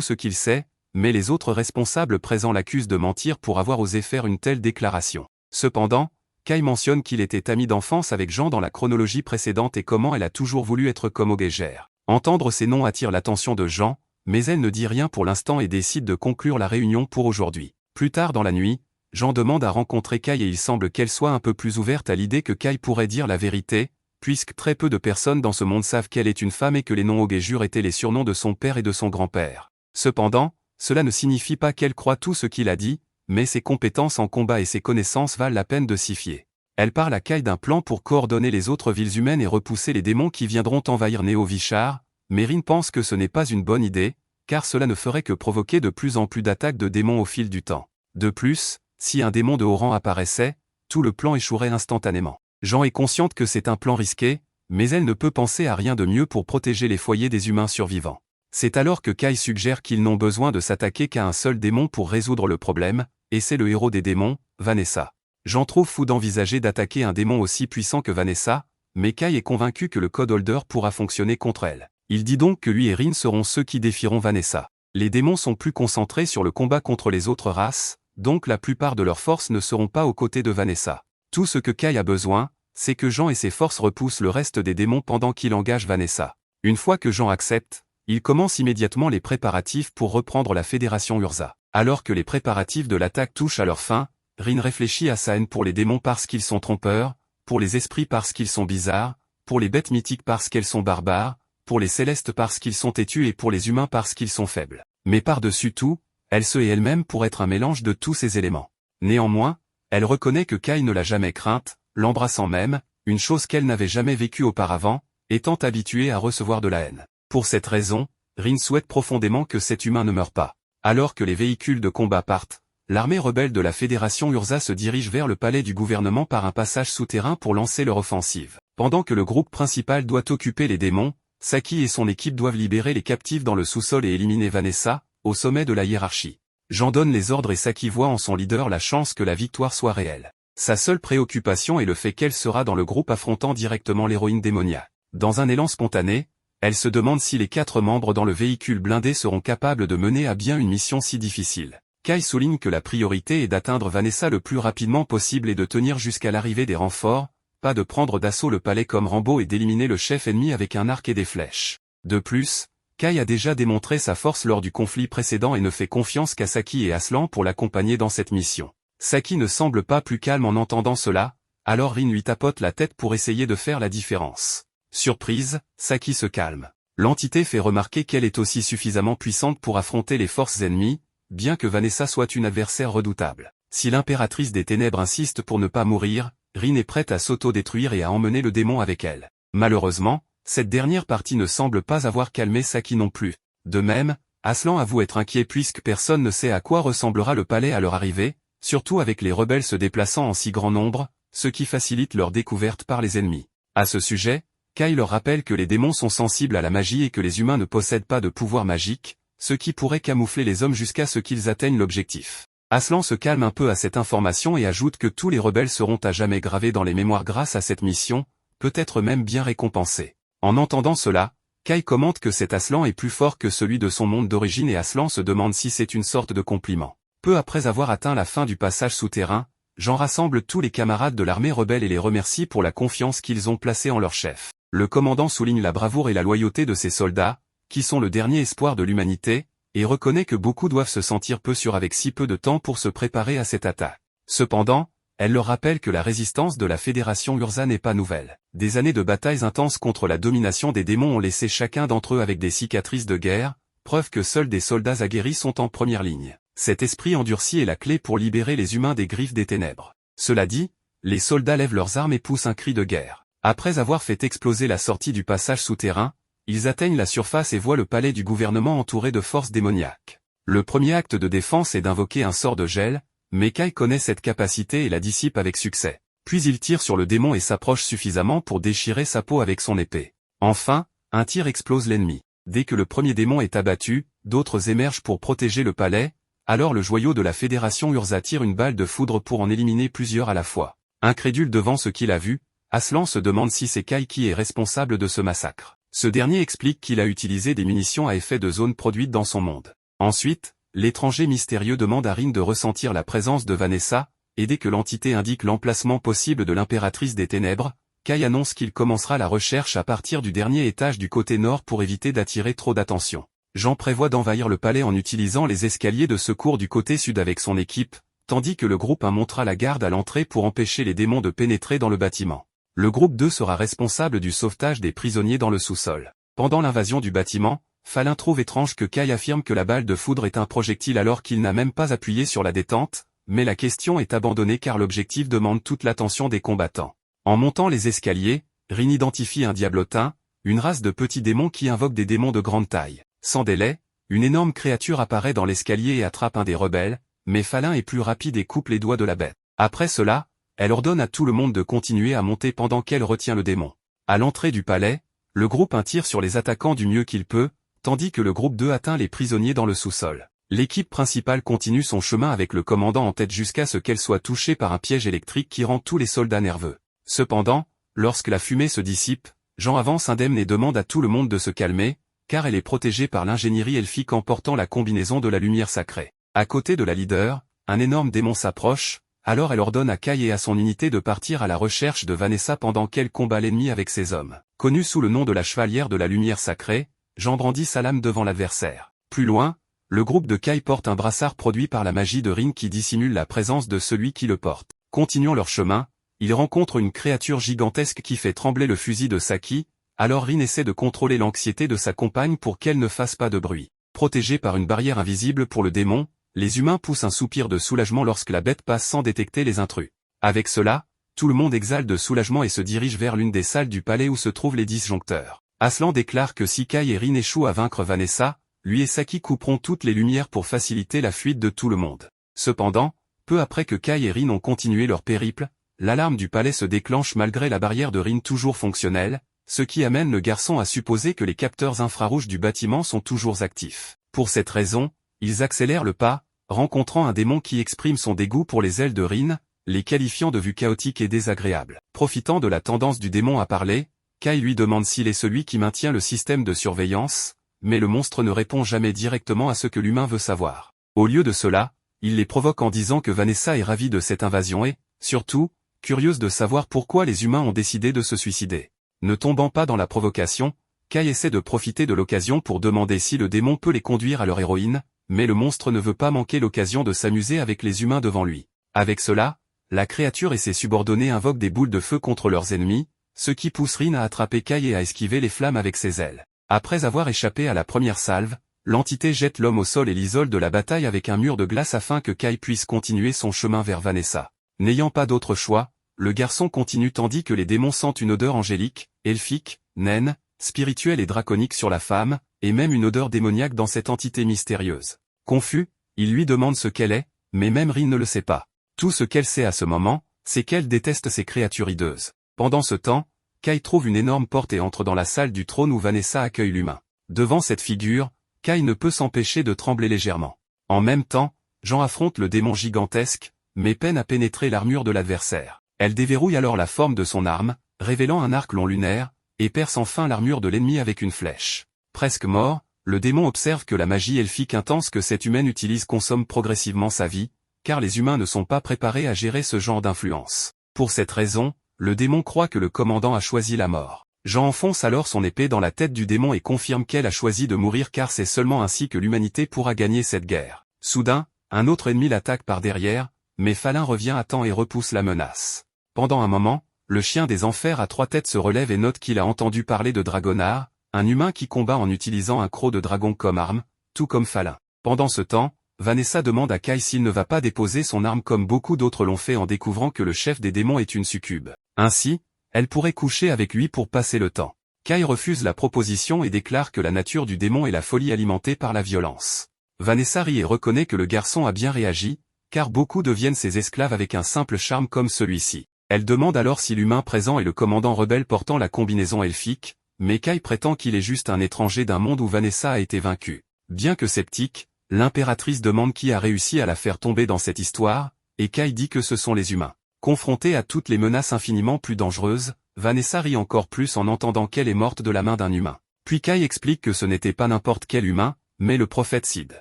ce qu'il sait, mais les autres responsables présents l'accusent de mentir pour avoir osé faire une telle déclaration. Cependant, Kai mentionne qu'il était ami d'enfance avec Jean dans la chronologie précédente et comment elle a toujours voulu être comme Ogégère. Entendre ces noms attire l'attention de Jean, mais elle ne dit rien pour l'instant et décide de conclure la réunion pour aujourd'hui. Plus tard dans la nuit, Jean demande à rencontrer Kai et il semble qu'elle soit un peu plus ouverte à l'idée que Kai pourrait dire la vérité, puisque très peu de personnes dans ce monde savent qu'elle est une femme et que les noms Ogégure étaient les surnoms de son père et de son grand-père. Cependant, cela ne signifie pas qu'elle croit tout ce qu'il a dit, mais ses compétences en combat et ses connaissances valent la peine de s'y fier. Elle parle à Kai d'un plan pour coordonner les autres villes humaines et repousser les démons qui viendront envahir Néo-Vichar, mais Rin pense que ce n'est pas une bonne idée, car cela ne ferait que provoquer de plus en plus d'attaques de démons au fil du temps. De plus, si un démon de haut rang apparaissait, tout le plan échouerait instantanément. Jean est consciente que c'est un plan risqué, mais elle ne peut penser à rien de mieux pour protéger les foyers des humains survivants. C'est alors que Kai suggère qu'ils n'ont besoin de s'attaquer qu'à un seul démon pour résoudre le problème, et c'est le héros des démons, Vanessa. Jean trouve fou d'envisager d'attaquer un démon aussi puissant que Vanessa, mais Kai est convaincu que le Code Holder pourra fonctionner contre elle. Il dit donc que lui et Rin seront ceux qui défieront Vanessa. Les démons sont plus concentrés sur le combat contre les autres races, donc la plupart de leurs forces ne seront pas aux côtés de Vanessa. Tout ce que Kai a besoin, c'est que Jean et ses forces repoussent le reste des démons pendant qu'il engage Vanessa. Une fois que Jean accepte, il commence immédiatement les préparatifs pour reprendre la Fédération Urza. Alors que les préparatifs de l'attaque touchent à leur fin, Rin réfléchit à sa haine pour les démons parce qu'ils sont trompeurs, pour les esprits parce qu'ils sont bizarres, pour les bêtes mythiques parce qu'elles sont barbares, pour les célestes parce qu'ils sont têtus et pour les humains parce qu'ils sont faibles. Mais par-dessus tout, elle se hait elle-même pour être un mélange de tous ces éléments. Néanmoins, elle reconnaît que Kai ne l'a jamais crainte, l'embrassant même, une chose qu'elle n'avait jamais vécue auparavant, étant habituée à recevoir de la haine. Pour cette raison, Rin souhaite profondément que cet humain ne meure pas. Alors que les véhicules de combat partent, l'armée rebelle de la Fédération Urza se dirige vers le palais du gouvernement par un passage souterrain pour lancer leur offensive. Pendant que le groupe principal doit occuper les démons, Saki et son équipe doivent libérer les captifs dans le sous-sol et éliminer Vanessa, au sommet de la hiérarchie. Jean donne les ordres et Saki voit en son leader la chance que la victoire soit réelle. Sa seule préoccupation est le fait qu'elle sera dans le groupe affrontant directement l'héroïne démoniaque. Dans un élan spontané, elle se demande si les 4 membres dans le véhicule blindé seront capables de mener à bien une mission si difficile. Kai souligne que la priorité est d'atteindre Vanessa le plus rapidement possible et de tenir jusqu'à l'arrivée des renforts, pas de prendre d'assaut le palais comme Rambo et d'éliminer le chef ennemi avec un arc et des flèches. De plus, Kai a déjà démontré sa force lors du conflit précédent et ne fait confiance qu'à Saki et Aslan pour l'accompagner dans cette mission. Saki ne semble pas plus calme en entendant cela, alors Rin lui tapote la tête pour essayer de faire la différence. Surprise, Saki se calme. L'entité fait remarquer qu'elle est aussi suffisamment puissante pour affronter les forces ennemies, bien que Vanessa soit une adversaire redoutable. Si l'impératrice des ténèbres insiste pour ne pas mourir, Rin est prête à s'auto-détruire et à emmener le démon avec elle. Malheureusement, cette dernière partie ne semble pas avoir calmé Saki non plus. De même, Aslan avoue être inquiet puisque personne ne sait à quoi ressemblera le palais à leur arrivée, surtout avec les rebelles se déplaçant en si grand nombre, ce qui facilite leur découverte par les ennemis. À ce sujet, Kai leur rappelle que les démons sont sensibles à la magie et que les humains ne possèdent pas de pouvoir magique, ce qui pourrait camoufler les hommes jusqu'à ce qu'ils atteignent l'objectif. Aslan se calme un peu à cette information et ajoute que tous les rebelles seront à jamais gravés dans les mémoires grâce à cette mission, peut-être même bien récompensés. En entendant cela, Kai commente que cet Aslan est plus fort que celui de son monde d'origine et Aslan se demande si c'est une sorte de compliment. Peu après avoir atteint la fin du passage souterrain, Jean rassemble tous les camarades de l'armée rebelle et les remercie pour la confiance qu'ils ont placée en leur chef. Le commandant souligne la bravoure et la loyauté de ses soldats, qui sont le dernier espoir de l'humanité, et reconnaît que beaucoup doivent se sentir peu sûrs avec si peu de temps pour se préparer à cette attaque. Cependant, elle leur rappelle que la résistance de la Fédération Urza n'est pas nouvelle. Des années de batailles intenses contre la domination des démons ont laissé chacun d'entre eux avec des cicatrices de guerre, preuve que seuls des soldats aguerris sont en première ligne. Cet esprit endurci est la clé pour libérer les humains des griffes des ténèbres. Cela dit, les soldats lèvent leurs armes et poussent un cri de guerre. Après avoir fait exploser la sortie du passage souterrain, ils atteignent la surface et voient le palais du gouvernement entouré de forces démoniaques. Le premier acte de défense est d'invoquer un sort de gel, mais Kai connaît cette capacité et la dissipe avec succès. Puis il tire sur le démon et s'approche suffisamment pour déchirer sa peau avec son épée. Enfin, un tir explose l'ennemi. Dès que le premier démon est abattu, d'autres émergent pour protéger le palais, alors le joyau de la Fédération Urza tire une balle de foudre pour en éliminer plusieurs à la fois. Incrédule devant ce qu'il a vu, Aslan se demande si c'est Kai qui est responsable de ce massacre. Ce dernier explique qu'il a utilisé des munitions à effet de zone produites dans son monde. Ensuite, l'étranger mystérieux demande à Rin de ressentir la présence de Vanessa, et dès que l'entité indique l'emplacement possible de l'impératrice des ténèbres, Kai annonce qu'il commencera la recherche à partir du dernier étage du côté nord pour éviter d'attirer trop d'attention. Jean prévoit d'envahir le palais en utilisant les escaliers de secours du côté sud avec son équipe, tandis que le groupe 1 montera la garde à l'entrée pour empêcher les démons de pénétrer dans le bâtiment. Le groupe 2 sera responsable du sauvetage des prisonniers dans le sous-sol. Pendant l'invasion du bâtiment, Falin trouve étrange que Kai affirme que la balle de foudre est un projectile alors qu'il n'a même pas appuyé sur la détente, mais la question est abandonnée car l'objectif demande toute l'attention des combattants. En montant les escaliers, Rin identifie un diablotin, une race de petits démons qui invoquent des démons de grande taille. Sans délai, une énorme créature apparaît dans l'escalier et attrape un des rebelles, mais Falin est plus rapide et coupe les doigts de la bête. Après cela, elle ordonne à tout le monde de continuer à monter pendant qu'elle retient le démon. À l'entrée du palais, le groupe 1 tire sur les attaquants du mieux qu'il peut, tandis que le groupe 2 atteint les prisonniers dans le sous-sol. L'équipe principale continue son chemin avec le commandant en tête jusqu'à ce qu'elle soit touchée par un piège électrique qui rend tous les soldats nerveux. Cependant, lorsque la fumée se dissipe, Jean avance indemne et demande à tout le monde de se calmer, car elle est protégée par l'ingénierie elfique en portant la combinaison de la lumière sacrée. À côté de la leader, un énorme démon s'approche, alors elle ordonne à Kai et à son unité de partir à la recherche de Vanessa pendant qu'elle combat l'ennemi avec ses hommes. Connue sous le nom de la chevalière de la lumière sacrée, Jean brandit sa lame devant l'adversaire. Plus loin, le groupe de Kai porte un brassard produit par la magie de Rin qui dissimule la présence de celui qui le porte. Continuant leur chemin, ils rencontrent une créature gigantesque qui fait trembler le fusil de Saki, alors Rin essaie de contrôler l'anxiété de sa compagne pour qu'elle ne fasse pas de bruit. Protégée par une barrière invisible pour le démon, les humains poussent un soupir de soulagement lorsque la bête passe sans détecter les intrus. Avec cela, tout le monde exhale de soulagement et se dirige vers l'une des salles du palais où se trouvent les disjoncteurs. Aslan déclare que si Kai et Rin échouent à vaincre Vanessa, lui et Saki couperont toutes les lumières pour faciliter la fuite de tout le monde. Cependant, peu après que Kai et Rin ont continué leur périple, l'alarme du palais se déclenche malgré la barrière de Rin toujours fonctionnelle, ce qui amène le garçon à supposer que les capteurs infrarouges du bâtiment sont toujours actifs. Pour cette raison, ils accélèrent le pas, rencontrant un démon qui exprime son dégoût pour les ailes de Rin, les qualifiant de vue chaotique et désagréable. Profitant de la tendance du démon à parler, Kai lui demande s'il est celui qui maintient le système de surveillance, mais le monstre ne répond jamais directement à ce que l'humain veut savoir. Au lieu de cela, il les provoque en disant que Vanessa est ravie de cette invasion et, surtout, curieuse de savoir pourquoi les humains ont décidé de se suicider. Ne tombant pas dans la provocation, Kai essaie de profiter de l'occasion pour demander si le démon peut les conduire à leur héroïne, mais le monstre ne veut pas manquer l'occasion de s'amuser avec les humains devant lui. Avec cela, la créature et ses subordonnés invoquent des boules de feu contre leurs ennemis, ce qui pousse Rin à attraper Kai et à esquiver les flammes avec ses ailes. Après avoir échappé à la première salve, l'entité jette l'homme au sol et l'isole de la bataille avec un mur de glace afin que Kai puisse continuer son chemin vers Vanessa. N'ayant pas d'autre choix, le garçon continue tandis que les démons sentent une odeur angélique, elfique, naine, spirituelle et draconique sur la femme, et même une odeur démoniaque dans cette entité mystérieuse. Confus, il lui demande ce qu'elle est, mais même Rin ne le sait pas. Tout ce qu'elle sait à ce moment, c'est qu'elle déteste ces créatures hideuses. Pendant ce temps, Kai trouve une énorme porte et entre dans la salle du trône où Vanessa accueille l'humain. Devant cette figure, Kai ne peut s'empêcher de trembler légèrement. En même temps, Jean affronte le démon gigantesque, mais peine à pénétrer l'armure de l'adversaire. Elle déverrouille alors la forme de son arme, révélant un arc long lunaire, et perce enfin l'armure de l'ennemi avec une flèche. Presque mort, le démon observe que la magie elfique intense que cette humaine utilise consomme progressivement sa vie, car les humains ne sont pas préparés à gérer ce genre d'influence. Pour cette raison, le démon croit que le commandant a choisi la mort. Jean enfonce alors son épée dans la tête du démon et confirme qu'elle a choisi de mourir car c'est seulement ainsi que l'humanité pourra gagner cette guerre. Soudain, un autre ennemi l'attaque par derrière, mais Falin revient à temps et repousse la menace. Pendant un moment, le chien des enfers à 3 têtes se relève et note qu'il a entendu parler de Dragonard, un humain qui combat en utilisant un croc de dragon comme arme, tout comme Falin. Pendant ce temps, Vanessa demande à Kai s'il ne va pas déposer son arme comme beaucoup d'autres l'ont fait en découvrant que le chef des démons est une succube. Ainsi, elle pourrait coucher avec lui pour passer le temps. Kai refuse la proposition et déclare que la nature du démon est la folie alimentée par la violence. Vanessa rit et reconnaît que le garçon a bien réagi, car beaucoup deviennent ses esclaves avec un simple charme comme celui-ci. Elle demande alors si l'humain présent est le commandant rebelle portant la combinaison elfique, mais Kai prétend qu'il est juste un étranger d'un monde où Vanessa a été vaincue. Bien que sceptique, l'impératrice demande qui a réussi à la faire tomber dans cette histoire, et Kai dit que ce sont les humains. Confronté à toutes les menaces infiniment plus dangereuses, Vanessa rit encore plus en entendant qu'elle est morte de la main d'un humain. Puis Kai explique que ce n'était pas n'importe quel humain, mais le prophète Sid.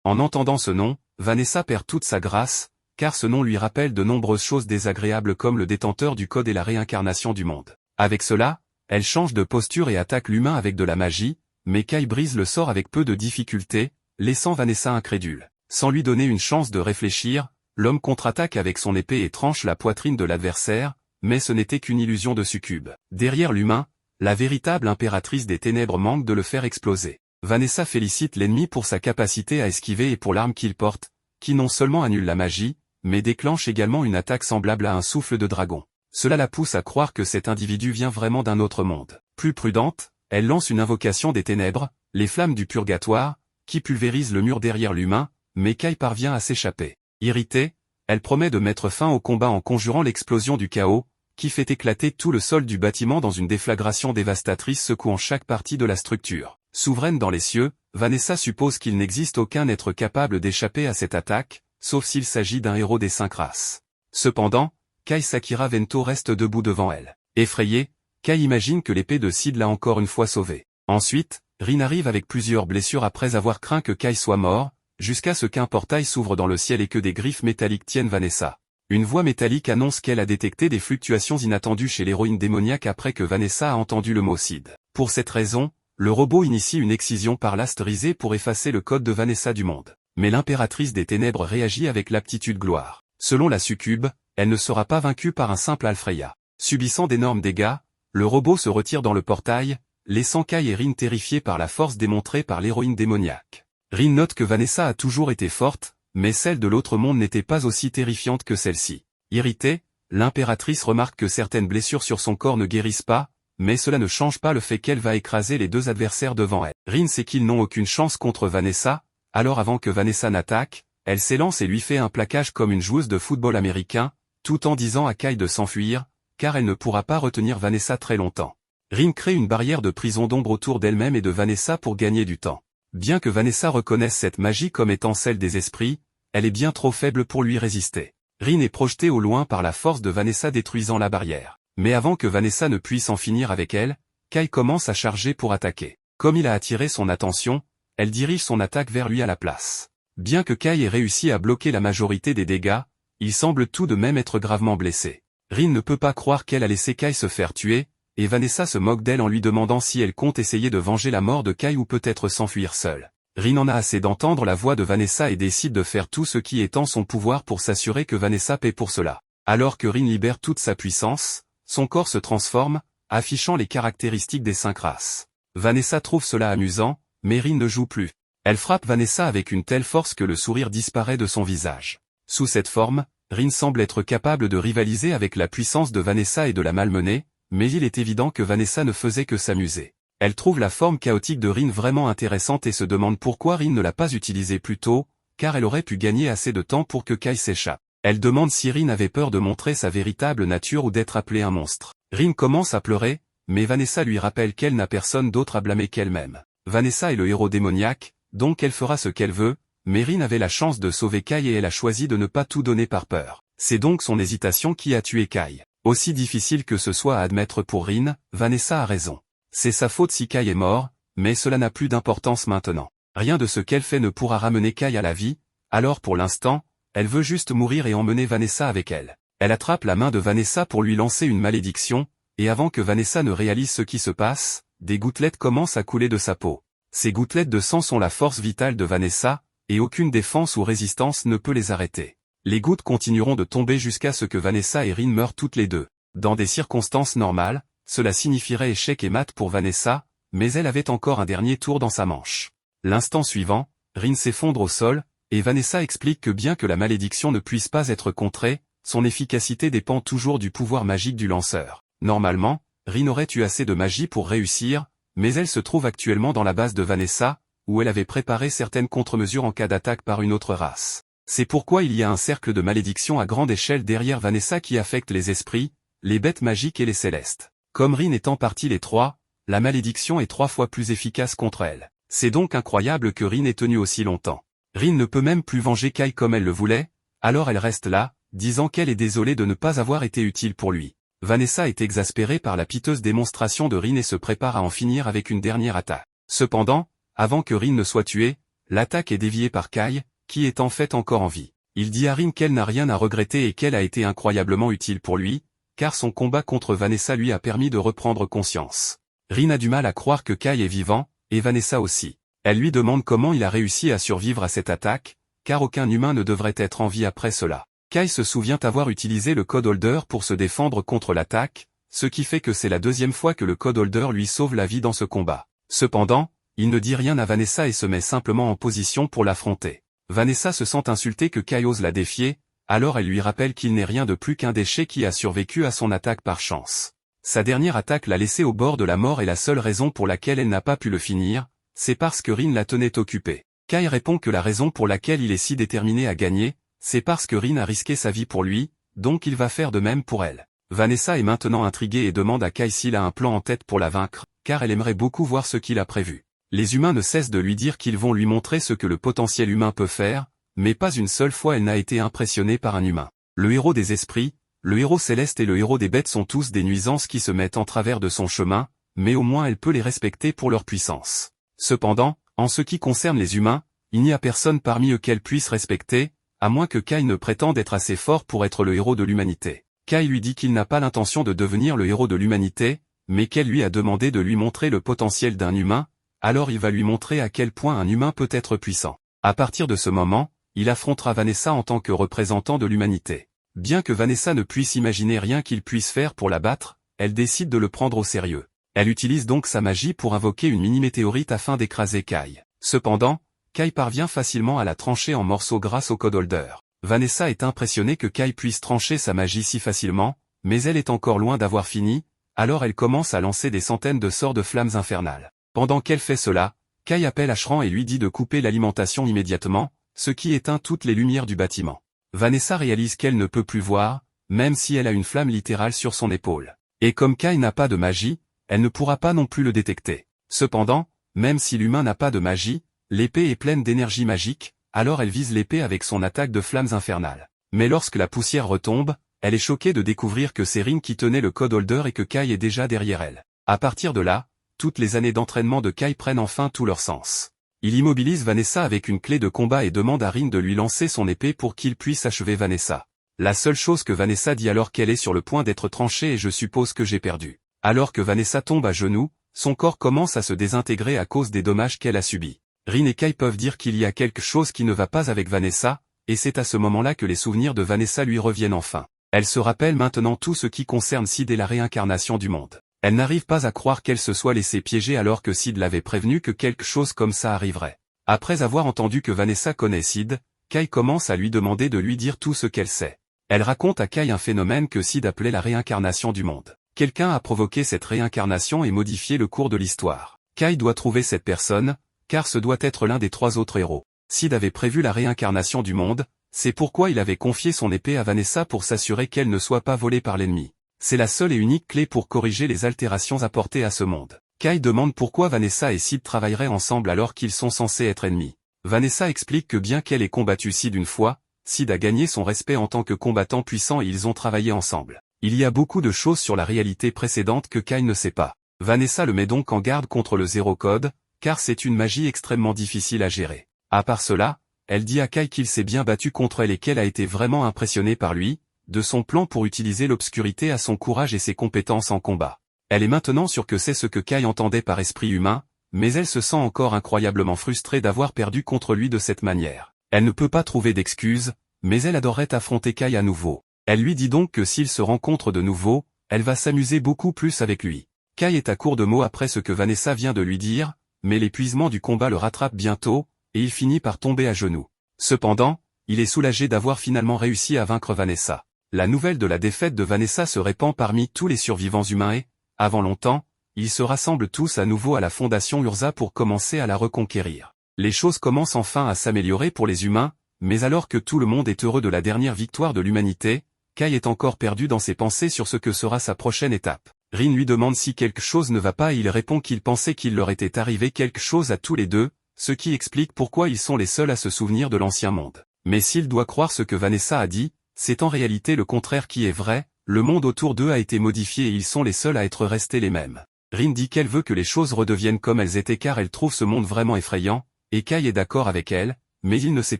En entendant ce nom, Vanessa perd toute sa grâce, car ce nom lui rappelle de nombreuses choses désagréables comme le détenteur du code et la réincarnation du monde. Avec cela, elle change de posture et attaque l'humain avec de la magie, mais Kai brise le sort avec peu de difficulté, laissant Vanessa incrédule. Sans lui donner une chance de réfléchir, l'homme contre-attaque avec son épée et tranche la poitrine de l'adversaire, mais ce n'était qu'une illusion de succube. Derrière l'humain, la véritable impératrice des ténèbres manque de le faire exploser. Vanessa félicite l'ennemi pour sa capacité à esquiver et pour l'arme qu'il porte, qui non seulement annule la magie, mais déclenche également une attaque semblable à un souffle de dragon. Cela la pousse à croire que cet individu vient vraiment d'un autre monde. Plus prudente, elle lance une invocation des ténèbres, les flammes du purgatoire, qui pulvérisent le mur derrière l'humain, mais Kai parvient à s'échapper. Irritée, elle promet de mettre fin au combat en conjurant l'explosion du chaos, qui fait éclater tout le sol du bâtiment dans une déflagration dévastatrice secouant chaque partie de la structure. Souveraine dans les cieux, Vanessa suppose qu'il n'existe aucun être capable d'échapper à cette attaque, sauf s'il s'agit d'un héros des 5 races. Cependant, Kai Sakura Vento reste debout devant elle. Effrayée, Kai imagine que l'épée de Sid l'a encore une fois sauvée. Ensuite, Rin arrive avec plusieurs blessures après avoir craint que Kai soit mort, jusqu'à ce qu'un portail s'ouvre dans le ciel et que des griffes métalliques tiennent Vanessa. Une voix métallique annonce qu'elle a détecté des fluctuations inattendues chez l'héroïne démoniaque après que Vanessa a entendu le mot Sid. Pour cette raison, le robot initie une excision par l'astre risé pour effacer le code de Vanessa du monde. Mais l'impératrice des ténèbres réagit avec l'aptitude gloire. Selon la succube, elle ne sera pas vaincue par un simple Alfreya. Subissant d'énormes dégâts, le robot se retire dans le portail, laissant Kai et Rin terrifiés par la force démontrée par l'héroïne démoniaque. Rin note que Vanessa a toujours été forte, mais celle de l'autre monde n'était pas aussi terrifiante que celle-ci. Irritée, l'impératrice remarque que certaines blessures sur son corps ne guérissent pas, mais cela ne change pas le fait qu'elle va écraser les 2 adversaires devant elle. Rin sait qu'ils n'ont aucune chance contre Vanessa, alors avant que Vanessa n'attaque, elle s'élance et lui fait un plaquage comme une joueuse de football américain, tout en disant à Kai de s'enfuir, car elle ne pourra pas retenir Vanessa très longtemps. Rin crée une barrière de prison d'ombre autour d'elle-même et de Vanessa pour gagner du temps. Bien que Vanessa reconnaisse cette magie comme étant celle des esprits, elle est bien trop faible pour lui résister. Rin est projetée au loin par la force de Vanessa détruisant la barrière. Mais avant que Vanessa ne puisse en finir avec elle, Kai commence à charger pour attaquer. Comme il a attiré son attention, elle dirige son attaque vers lui à la place. Bien que Kai ait réussi à bloquer la majorité des dégâts, il semble tout de même être gravement blessé. Rin ne peut pas croire qu'elle a laissé Kai se faire tuer, et Vanessa se moque d'elle en lui demandant si elle compte essayer de venger la mort de Kai ou peut-être s'enfuir seule. Rin en a assez d'entendre la voix de Vanessa et décide de faire tout ce qui est en son pouvoir pour s'assurer que Vanessa paie pour cela. Alors que Rin libère toute sa puissance, son corps se transforme, affichant les caractéristiques des 5 races. Vanessa trouve cela amusant, mais Rin ne joue plus. Elle frappe Vanessa avec une telle force que le sourire disparaît de son visage. Sous cette forme, Rin semble être capable de rivaliser avec la puissance de Vanessa et de la malmener, mais il est évident que Vanessa ne faisait que s'amuser. Elle trouve la forme chaotique de Rin vraiment intéressante et se demande pourquoi Rin ne l'a pas utilisée plus tôt, car elle aurait pu gagner assez de temps pour que Kai s'échappe. Elle demande si Rin avait peur de montrer sa véritable nature ou d'être appelée un monstre. Rin commence à pleurer, mais Vanessa lui rappelle qu'elle n'a personne d'autre à blâmer qu'elle-même. Vanessa est le héros démoniaque, donc elle fera ce qu'elle veut, mais Rin avait la chance de sauver Kai et elle a choisi de ne pas tout donner par peur. C'est donc son hésitation qui a tué Kai. Aussi difficile que ce soit à admettre pour Rin, Vanessa a raison. C'est sa faute si Kai est mort, mais cela n'a plus d'importance maintenant. Rien de ce qu'elle fait ne pourra ramener Kai à la vie, alors pour l'instant, elle veut juste mourir et emmener Vanessa avec elle. Elle attrape la main de Vanessa pour lui lancer une malédiction, et avant que Vanessa ne réalise ce qui se passe, des gouttelettes commencent à couler de sa peau. Ces gouttelettes de sang sont la force vitale de Vanessa, et aucune défense ou résistance ne peut les arrêter. Les gouttes continueront de tomber jusqu'à ce que Vanessa et Rin meurent toutes les deux. Dans des circonstances normales, cela signifierait échec et mat pour Vanessa, mais elle avait encore un dernier tour dans sa manche. L'instant suivant, Rin s'effondre au sol, et Vanessa explique que bien que la malédiction ne puisse pas être contrée, son efficacité dépend toujours du pouvoir magique du lanceur. Normalement, Rin aurait eu assez de magie pour réussir, mais elle se trouve actuellement dans la base de Vanessa, où elle avait préparé certaines contre-mesures en cas d'attaque par une autre race. C'est pourquoi il y a un cercle de malédiction à grande échelle derrière Vanessa qui affecte les esprits, les bêtes magiques et les célestes. Comme Rin est en partie les trois, la malédiction est 3 fois plus efficace contre elle. C'est donc incroyable que Rin ait tenu aussi longtemps. Rin ne peut même plus venger Kai comme elle le voulait, alors elle reste là, disant qu'elle est désolée de ne pas avoir été utile pour lui. Vanessa est exaspérée par la piteuse démonstration de Rin et se prépare à en finir avec une dernière attaque. Cependant, avant que Rin ne soit tué, l'attaque est déviée par Kai, qui est en fait encore en vie. Il dit à Rin qu'elle n'a rien à regretter et qu'elle a été incroyablement utile pour lui, car son combat contre Vanessa lui a permis de reprendre conscience. Rin a du mal à croire que Kai est vivant, et Vanessa aussi. Elle lui demande comment il a réussi à survivre à cette attaque, car aucun humain ne devrait être en vie après cela. Kai se souvient avoir utilisé le Code Holder pour se défendre contre l'attaque, ce qui fait que c'est la deuxième fois que le Code Holder lui sauve la vie dans ce combat. Cependant, il ne dit rien à Vanessa et se met simplement en position pour l'affronter. Vanessa se sent insultée que Kai ose la défier, alors elle lui rappelle qu'il n'est rien de plus qu'un déchet qui a survécu à son attaque par chance. Sa dernière attaque l'a laissé au bord de la mort et la seule raison pour laquelle elle n'a pas pu le finir, c'est parce que Rin la tenait occupée. Kai répond que la raison pour laquelle il est si déterminé à gagner, c'est parce que Rin a risqué sa vie pour lui, donc il va faire de même pour elle. Vanessa est maintenant intriguée et demande à Kai s'il a un plan en tête pour la vaincre, car elle aimerait beaucoup voir ce qu'il a prévu. Les humains ne cessent de lui dire qu'ils vont lui montrer ce que le potentiel humain peut faire, mais pas une seule fois elle n'a été impressionnée par un humain. Le héros des esprits, le héros céleste et le héros des bêtes sont tous des nuisances qui se mettent en travers de son chemin, mais au moins elle peut les respecter pour leur puissance. Cependant, en ce qui concerne les humains, il n'y a personne parmi eux qu'elle puisse respecter, à moins que Kai ne prétende être assez fort pour être le héros de l'humanité. Kai lui dit qu'il n'a pas l'intention de devenir le héros de l'humanité, mais qu'elle lui a demandé de lui montrer le potentiel d'un humain, alors il va lui montrer à quel point un humain peut être puissant. À partir de ce moment, il affrontera Vanessa en tant que représentant de l'humanité. Bien que Vanessa ne puisse imaginer rien qu'il puisse faire pour la battre, elle décide de le prendre au sérieux. Elle utilise donc sa magie pour invoquer une mini-météorite afin d'écraser Kai. Cependant, Kai parvient facilement à la trancher en morceaux grâce au Code Holder. Vanessa est impressionnée que Kai puisse trancher sa magie si facilement, mais elle est encore loin d'avoir fini, alors elle commence à lancer des centaines de sorts de flammes infernales. Pendant qu'elle fait cela, Kai appelle Ashran et lui dit de couper l'alimentation immédiatement, ce qui éteint toutes les lumières du bâtiment. Vanessa réalise qu'elle ne peut plus voir, même si elle a une flamme littérale sur son épaule. Et comme Kai n'a pas de magie, elle ne pourra pas non plus le détecter. Cependant, même si l'humain n'a pas de magie, l'épée est pleine d'énergie magique, alors elle vise l'épée avec son attaque de flammes infernales. Mais lorsque la poussière retombe, elle est choquée de découvrir que c'est Rin qui tenait le Code Holder et que Kai est déjà derrière elle. À partir de là, toutes les années d'entraînement de Kai prennent enfin tout leur sens. Il immobilise Vanessa avec une clé de combat et demande à Rin de lui lancer son épée pour qu'il puisse achever Vanessa. La seule chose que Vanessa dit alors qu'elle est sur le point d'être tranchée est je suppose que j'ai perdu. Alors que Vanessa tombe à genoux, son corps commence à se désintégrer à cause des dommages qu'elle a subis. Rin et Kai peuvent dire qu'il y a quelque chose qui ne va pas avec Vanessa, et c'est à ce moment-là que les souvenirs de Vanessa lui reviennent enfin. Elle se rappelle maintenant tout ce qui concerne Sid et la réincarnation du monde. Elle n'arrive pas à croire qu'elle se soit laissée piéger alors que Sid l'avait prévenu que quelque chose comme ça arriverait. Après avoir entendu que Vanessa connaît Sid, Kai commence à lui demander de lui dire tout ce qu'elle sait. Elle raconte à Kai un phénomène que Sid appelait la réincarnation du monde. Quelqu'un a provoqué cette réincarnation et modifié le cours de l'histoire. Kai doit trouver cette personne, car ce doit être l'un des trois autres héros. Sid avait prévu la réincarnation du monde, c'est pourquoi il avait confié son épée à Vanessa pour s'assurer qu'elle ne soit pas volée par l'ennemi. C'est la seule et unique clé pour corriger les altérations apportées à ce monde. Kai demande pourquoi Vanessa et Sid travailleraient ensemble alors qu'ils sont censés être ennemis. Vanessa explique que bien qu'elle ait combattu Sid une fois, Sid a gagné son respect en tant que combattant puissant et ils ont travaillé ensemble. Il y a beaucoup de choses sur la réalité précédente que Kai ne sait pas. Vanessa le met donc en garde contre le zéro code, car c'est une magie extrêmement difficile à gérer. À part cela, elle dit à Kai qu'il s'est bien battu contre elle et qu'elle a été vraiment impressionnée par lui, de son plan pour utiliser l'obscurité à son courage et ses compétences en combat. Elle est maintenant sûre que c'est ce que Kai entendait par esprit humain, mais elle se sent encore incroyablement frustrée d'avoir perdu contre lui de cette manière. Elle ne peut pas trouver d'excuses, mais elle adorerait affronter Kai à nouveau. Elle lui dit donc que s'ils se rencontrent de nouveau, elle va s'amuser beaucoup plus avec lui. Kai est à court de mots après ce que Vanessa vient de lui dire, mais l'épuisement du combat le rattrape bientôt, et il finit par tomber à genoux. Cependant, il est soulagé d'avoir finalement réussi à vaincre Vanessa. La nouvelle de la défaite de Vanessa se répand parmi tous les survivants humains et, avant longtemps, ils se rassemblent tous à nouveau à la Fondation Urza pour commencer à la reconquérir. Les choses commencent enfin à s'améliorer pour les humains, mais alors que tout le monde est heureux de la dernière victoire de l'humanité, Kai est encore perdu dans ses pensées sur ce que sera sa prochaine étape. Rin lui demande si quelque chose ne va pas et il répond qu'il pensait qu'il leur était arrivé quelque chose à tous les deux, ce qui explique pourquoi ils sont les seuls à se souvenir de l'ancien monde. Mais s'il doit croire ce que Vanessa a dit, c'est en réalité le contraire qui est vrai, Le monde autour d'eux a été modifié et ils sont les seuls à être restés les mêmes. Rin dit qu'elle veut que les choses redeviennent comme elles étaient car elle trouve ce monde vraiment effrayant, et Kai est d'accord avec elle, mais il ne sait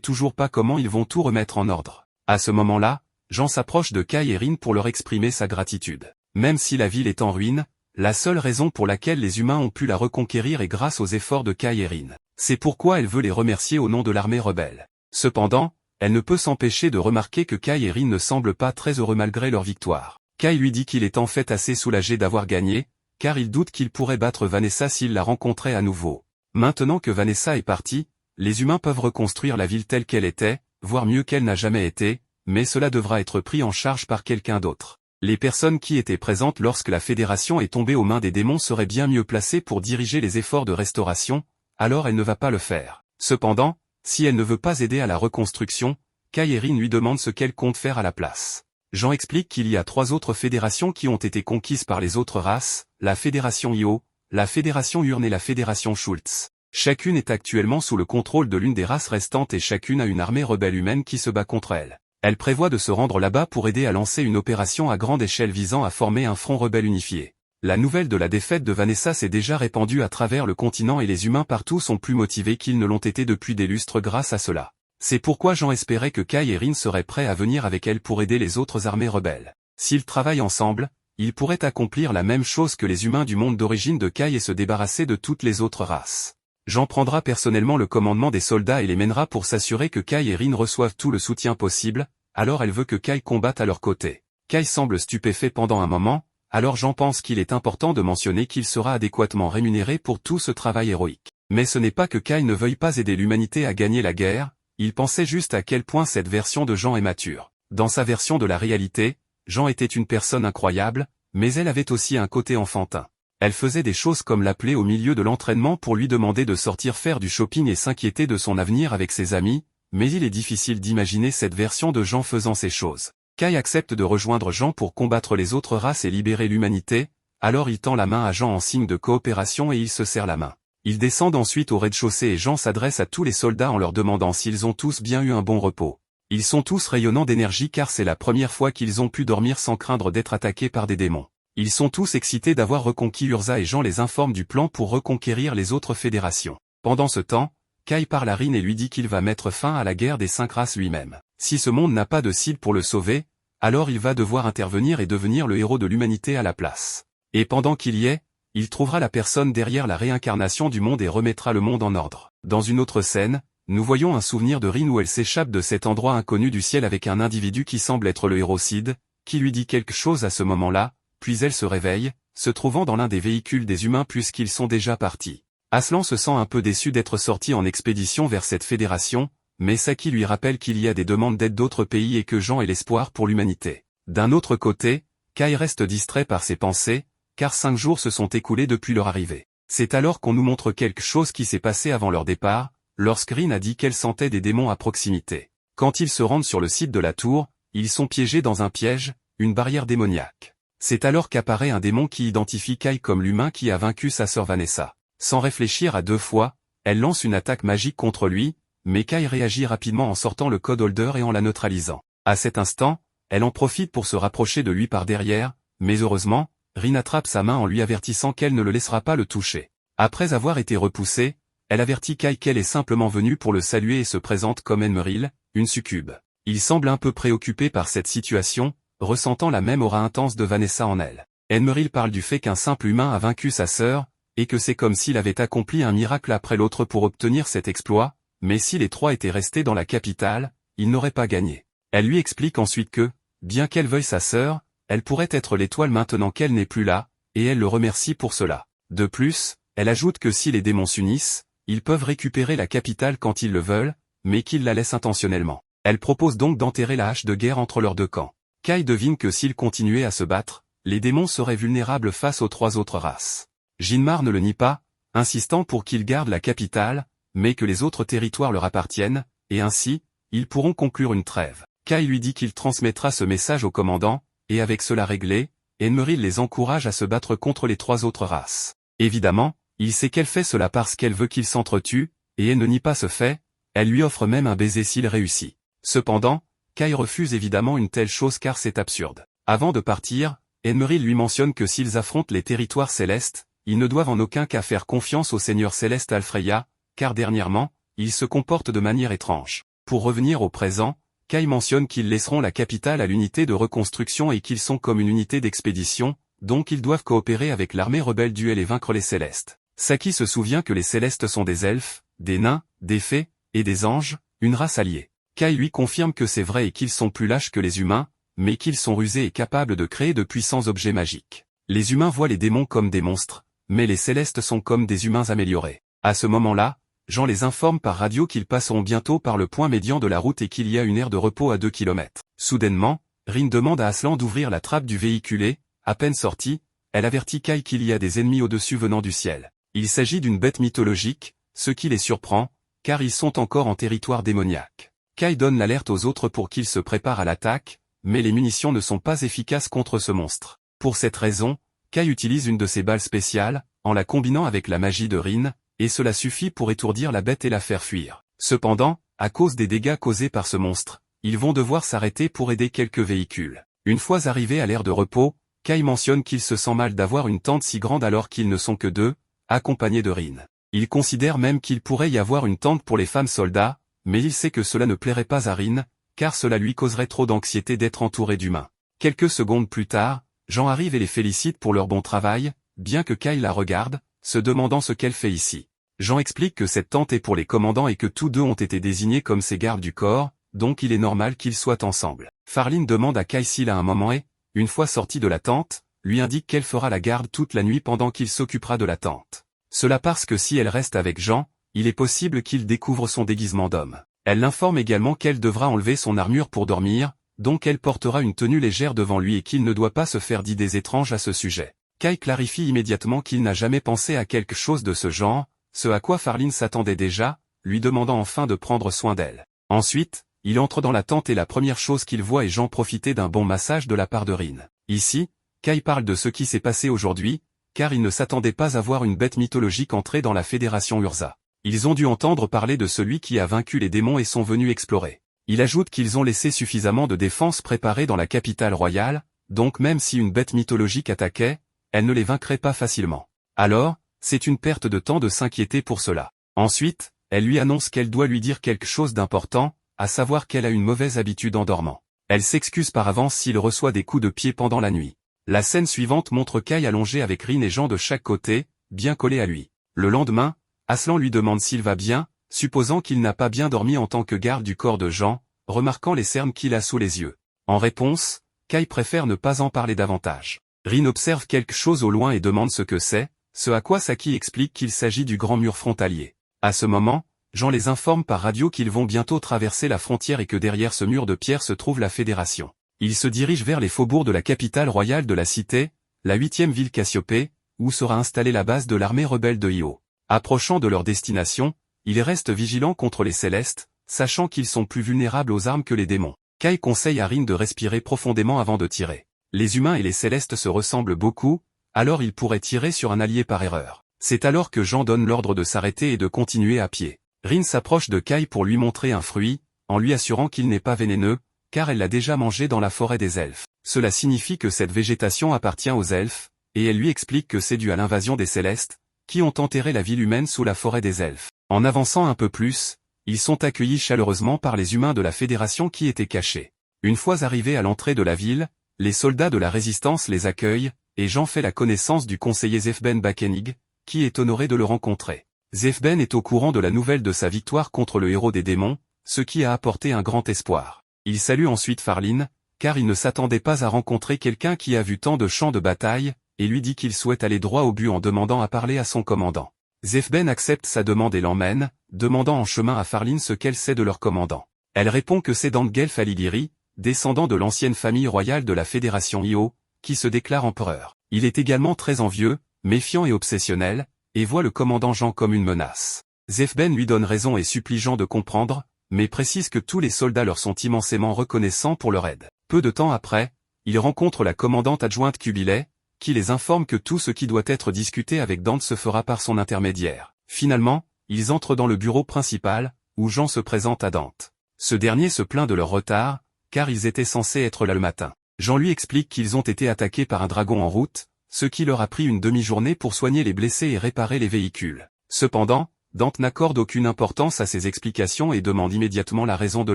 toujours pas comment ils vont tout remettre en ordre. À ce moment-là, Jean s'approche de Kai et Rin pour leur exprimer sa gratitude. Même si la ville est en ruine, la seule raison pour laquelle les humains ont pu la reconquérir est grâce aux efforts de Kai et Rin. C'est pourquoi elle veut les remercier au nom de l'armée rebelle. Cependant, elle ne peut s'empêcher de remarquer que Kai et Rin ne semblent pas très heureux malgré leur victoire. Kai lui dit qu'il est en fait assez soulagé d'avoir gagné, car il doute qu'il pourrait battre Vanessa s'il la rencontrait à nouveau. Maintenant que Vanessa est partie, les humains peuvent reconstruire la ville telle qu'elle était, voire mieux qu'elle n'a jamais été, mais cela devra être pris en charge par quelqu'un d'autre. Les personnes qui étaient présentes lorsque la Fédération est tombée aux mains des démons seraient bien mieux placées pour diriger les efforts de restauration, alors elle ne va pas le faire. Cependant, si elle ne veut pas aider à la reconstruction, Kai et Rin lui demandent ce qu'elle compte faire à la place. Jean explique qu'il y a 3 autres fédérations qui ont été conquises par les autres races, la Fédération Io, la Fédération Urne et la Fédération Schultz. Chacune est actuellement sous le contrôle de l'une des races restantes et chacune a une armée rebelle humaine qui se bat contre elle. Elle prévoit de se rendre là-bas pour aider à lancer une opération à grande échelle visant à former un front rebelle unifié. La nouvelle de la défaite de Vanessa s'est déjà répandue à travers le continent et les humains partout sont plus motivés qu'ils ne l'ont été depuis des lustres grâce à cela. C'est pourquoi Jean espérait que Kai et Rin seraient prêts à venir avec elle pour aider les autres armées rebelles. S'ils travaillent ensemble, ils pourraient accomplir la même chose que les humains du monde d'origine de Kai et se débarrasser de toutes les autres races. Jean prendra personnellement le commandement des soldats et les mènera pour s'assurer que Kai et Rin reçoivent tout le soutien possible, alors elle veut que Kai combatte à leur côté. Kai semble stupéfait pendant un moment, alors Jean pense qu'il est important de mentionner qu'il sera adéquatement rémunéré pour tout ce travail héroïque. Mais ce n'est pas que Kai ne veuille pas aider l'humanité à gagner la guerre, il pensait juste à quel point cette version de Jean est mature. Dans sa version de la réalité, Jean était une personne incroyable, mais elle avait aussi un côté enfantin. Elle faisait des choses comme l'appeler au milieu de l'entraînement pour lui demander de sortir faire du shopping et s'inquiéter de son avenir avec ses amis, mais il est difficile d'imaginer cette version de Jean faisant ces choses. Kai accepte de rejoindre Jean pour combattre les autres races et libérer l'humanité, alors il tend la main à Jean en signe de coopération et ils se serrent la main. Ils descendent ensuite au rez-de-chaussée et Jean s'adresse à tous les soldats en leur demandant s'ils ont tous bien eu un bon repos. Ils sont tous rayonnants d'énergie car c'est la première fois qu'ils ont pu dormir sans craindre d'être attaqués par des démons. Ils sont tous excités d'avoir reconquis Urza et Jean les informe du plan pour reconquérir les autres fédérations. Pendant ce temps, Kai parle à Rin et lui dit qu'il va mettre fin à la guerre des 5 races lui-même. Si ce monde n'a pas de cible pour le sauver, alors il va devoir intervenir et devenir le héros de l'humanité à la place. Et pendant qu'il y est, il trouvera la personne derrière la réincarnation du monde et remettra le monde en ordre. Dans une autre scène, nous voyons un souvenir de Rin où elle s'échappe de cet endroit inconnu du ciel avec un individu qui semble être le héros Sid, qui lui dit quelque chose à ce moment-là, puis elle se réveille, se trouvant dans l'un des véhicules des humains puisqu'ils sont déjà partis. Aslan se sent un peu déçu d'être sorti en expédition vers cette fédération, mais Saki lui rappelle qu'il y a des demandes d'aide d'autres pays et que Jean est l'espoir pour l'humanité. D'un autre côté, Kai reste distrait par ses pensées, car 5 jours se sont écoulés depuis leur arrivée. C'est alors qu'on nous montre quelque chose qui s'est passé avant leur départ, lorsque Rin a dit qu'elle sentait des démons à proximité. Quand ils se rendent sur le site de la tour, ils sont piégés dans un piège, une barrière démoniaque. C'est alors qu'apparaît un démon qui identifie Kai comme l'humain qui a vaincu sa sœur Vanessa. Sans réfléchir à 2 fois, elle lance une attaque magique contre lui, mais Kai réagit rapidement en sortant le code holder et en la neutralisant. À cet instant, elle en profite pour se rapprocher de lui par derrière, mais heureusement, Rin attrape sa main en lui avertissant qu'elle ne le laissera pas le toucher. Après avoir été repoussée, elle avertit Kai qu'elle est simplement venue pour le saluer et se présente comme Enmeril, une succube. Il semble un peu préoccupé par cette situation, ressentant la même aura intense de Vanessa en elle. Enmeril parle du fait qu'un simple humain a vaincu sa sœur, et que c'est comme s'il avait accompli un miracle après l'autre pour obtenir cet exploit, mais si les 3 étaient restés dans la capitale, ils n'auraient pas gagné. Elle lui explique ensuite que, bien qu'elle veuille sa sœur, elle pourrait être l'étoile maintenant qu'elle n'est plus là, et elle le remercie pour cela. De plus, elle ajoute que si les démons s'unissent, ils peuvent récupérer la capitale quand ils le veulent, mais qu'ils la laissent intentionnellement. Elle propose donc d'enterrer la hache de guerre entre leurs 2 camps. Kai devine que s'ils continuaient à se battre, les démons seraient vulnérables face aux 3 autres races. Jinmar ne le nie pas, insistant pour qu'ils gardent la capitale, mais que les autres territoires leur appartiennent, et ainsi, ils pourront conclure une trêve. Kai lui dit qu'il transmettra ce message au commandant, et avec cela réglé, Enmeril les encourage à se battre contre les 3 autres races. Évidemment, il sait qu'elle fait cela parce qu'elle veut qu'ils s'entretuent, et elle ne nie pas ce fait, elle lui offre même un baiser s'il réussit. Cependant, Kai refuse évidemment une telle chose car c'est absurde. Avant de partir, Emeril lui mentionne que s'ils affrontent les territoires célestes, ils ne doivent en aucun cas faire confiance au seigneur céleste Alfreya, car dernièrement, il se comporte de manière étrange. Pour revenir au présent, Kai mentionne qu'ils laisseront la capitale à l'unité de reconstruction et qu'ils sont comme une unité d'expédition, donc ils doivent coopérer avec l'armée rebelle duel et vaincre les célestes. Saki se souvient que les célestes sont des elfes, des nains, des fées, et des anges, une race alliée. Kai lui confirme que c'est vrai et qu'ils sont plus lâches que les humains, mais qu'ils sont rusés et capables de créer de puissants objets magiques. Les humains voient les démons comme des monstres, mais les célestes sont comme des humains améliorés. À ce moment-là, Jean les informe par radio qu'ils passeront bientôt par le point médian de la route et qu'il y a une aire de repos à 2 km. Soudainement, Rin demande à Aslan d'ouvrir la trappe du véhicule et, à peine sortie, elle avertit Kai qu'il y a des ennemis au-dessus venant du ciel. Il s'agit d'une bête mythologique, ce qui les surprend, car ils sont encore en territoire démoniaque. Kai donne l'alerte aux autres pour qu'ils se préparent à l'attaque, mais les munitions ne sont pas efficaces contre ce monstre. Pour cette raison, Kai utilise une de ses balles spéciales, en la combinant avec la magie de Rin, et cela suffit pour étourdir la bête et la faire fuir. Cependant, à cause des dégâts causés par ce monstre, ils vont devoir s'arrêter pour aider quelques véhicules. Une fois arrivés à l'aire de repos, Kai mentionne qu'il se sent mal d'avoir une tente si grande alors qu'ils ne sont que 2, accompagnés de Rin. Il considère même qu'il pourrait y avoir une tente pour les femmes soldats, mais il sait que cela ne plairait pas à Rin, car cela lui causerait trop d'anxiété d'être entouré d'humains. Quelques secondes plus tard, Jean arrive et les félicite pour leur bon travail, bien que Kai la regarde, se demandant ce qu'elle fait ici. Jean explique que cette tente est pour les commandants et que tous deux ont été désignés comme ses gardes du corps, donc il est normal qu'ils soient ensemble. Farline demande à Kai s'il a un moment et, une fois sorti de la tente, lui indique qu'elle fera la garde toute la nuit pendant qu'il s'occupera de la tente. Cela parce que si elle reste avec Jean, il est possible qu'il découvre son déguisement d'homme. Elle l'informe également qu'elle devra enlever son armure pour dormir, donc elle portera une tenue légère devant lui et qu'il ne doit pas se faire d'idées étranges à ce sujet. Kai clarifie immédiatement qu'il n'a jamais pensé à quelque chose de ce genre, ce à quoi Farline s'attendait déjà, lui demandant enfin de prendre soin d'elle. Ensuite, il entre dans la tente et la première chose qu'il voit est Jean profiter d'un bon massage de la part de Rin. Ici, Kai parle de ce qui s'est passé aujourd'hui, car il ne s'attendait pas à voir une bête mythologique entrer dans la Fédération Urza. Ils ont dû entendre parler de celui qui a vaincu les démons et sont venus explorer. Il ajoute qu'ils ont laissé suffisamment de défenses préparées dans la capitale royale, donc même si une bête mythologique attaquait, elle ne les vaincrait pas facilement. Alors, c'est une perte de temps de s'inquiéter pour cela. Ensuite, elle lui annonce qu'elle doit lui dire quelque chose d'important, à savoir qu'elle a une mauvaise habitude en dormant. Elle s'excuse par avance s'il reçoit des coups de pied pendant la nuit. La scène suivante montre Kai allongé avec Rin et Jean de chaque côté, bien collés à lui. Le lendemain, Aslan lui demande s'il va bien, supposant qu'il n'a pas bien dormi en tant que garde du corps de Jean, remarquant les cernes qu'il a sous les yeux. En réponse, Kai préfère ne pas en parler davantage. Rin observe quelque chose au loin et demande ce que c'est, ce à quoi Saki explique qu'il s'agit du grand mur frontalier. À ce moment, Jean les informe par radio qu'ils vont bientôt traverser la frontière et que derrière ce mur de pierre se trouve la Fédération. Ils se dirigent vers les faubourgs de la capitale royale de la cité, la 8e ville Cassiopée, où sera installée la base de l'armée rebelle de Io. Approchant de leur destination, ils restent vigilants contre les célestes, sachant qu'ils sont plus vulnérables aux armes que les démons. Kai conseille à Rin de respirer profondément avant de tirer. Les humains et les célestes se ressemblent beaucoup, alors il pourrait tirer sur un allié par erreur. C'est alors que Jean donne l'ordre de s'arrêter et de continuer à pied. Rin s'approche de Kai pour lui montrer un fruit, en lui assurant qu'il n'est pas vénéneux, car elle l'a déjà mangé dans la forêt des elfes. Cela signifie que cette végétation appartient aux elfes, et elle lui explique que c'est dû à l'invasion des célestes, qui ont enterré la ville humaine sous la forêt des elfes. En avançant un peu plus, ils sont accueillis chaleureusement par les humains de la Fédération qui étaient cachés. Une fois arrivés à l'entrée de la ville, les soldats de la Résistance les accueillent, et Jean fait la connaissance du conseiller Zefben Bakenig, qui est honoré de le rencontrer. Zefben est au courant de la nouvelle de sa victoire contre le héros des démons, ce qui a apporté un grand espoir. Il salue ensuite Farline, car il ne s'attendait pas à rencontrer quelqu'un qui a vu tant de champs de bataille, et lui dit qu'il souhaite aller droit au but en demandant à parler à son commandant. Zefben accepte sa demande et l'emmène, demandant en chemin à Farline ce qu'elle sait de leur commandant. Elle répond que c'est Dangelf Aligiri, descendant de l'ancienne famille royale de la Fédération Io, qui se déclare empereur. Il est également très envieux, méfiant et obsessionnel, et voit le commandant Jean comme une menace. Zefben lui donne raison et supplie Jean de comprendre, mais précise que tous les soldats leur sont immensément reconnaissants pour leur aide. Peu de temps après, ils rencontrent la commandante adjointe Kubilai, qui les informe que tout ce qui doit être discuté avec Dante se fera par son intermédiaire. Finalement, ils entrent dans le bureau principal, où Jean se présente à Dante. Ce dernier se plaint de leur retard, car ils étaient censés être là le matin. Jean lui explique qu'ils ont été attaqués par un dragon en route, ce qui leur a pris une demi-journée pour soigner les blessés et réparer les véhicules. Cependant, Dante n'accorde aucune importance à ces explications et demande immédiatement la raison de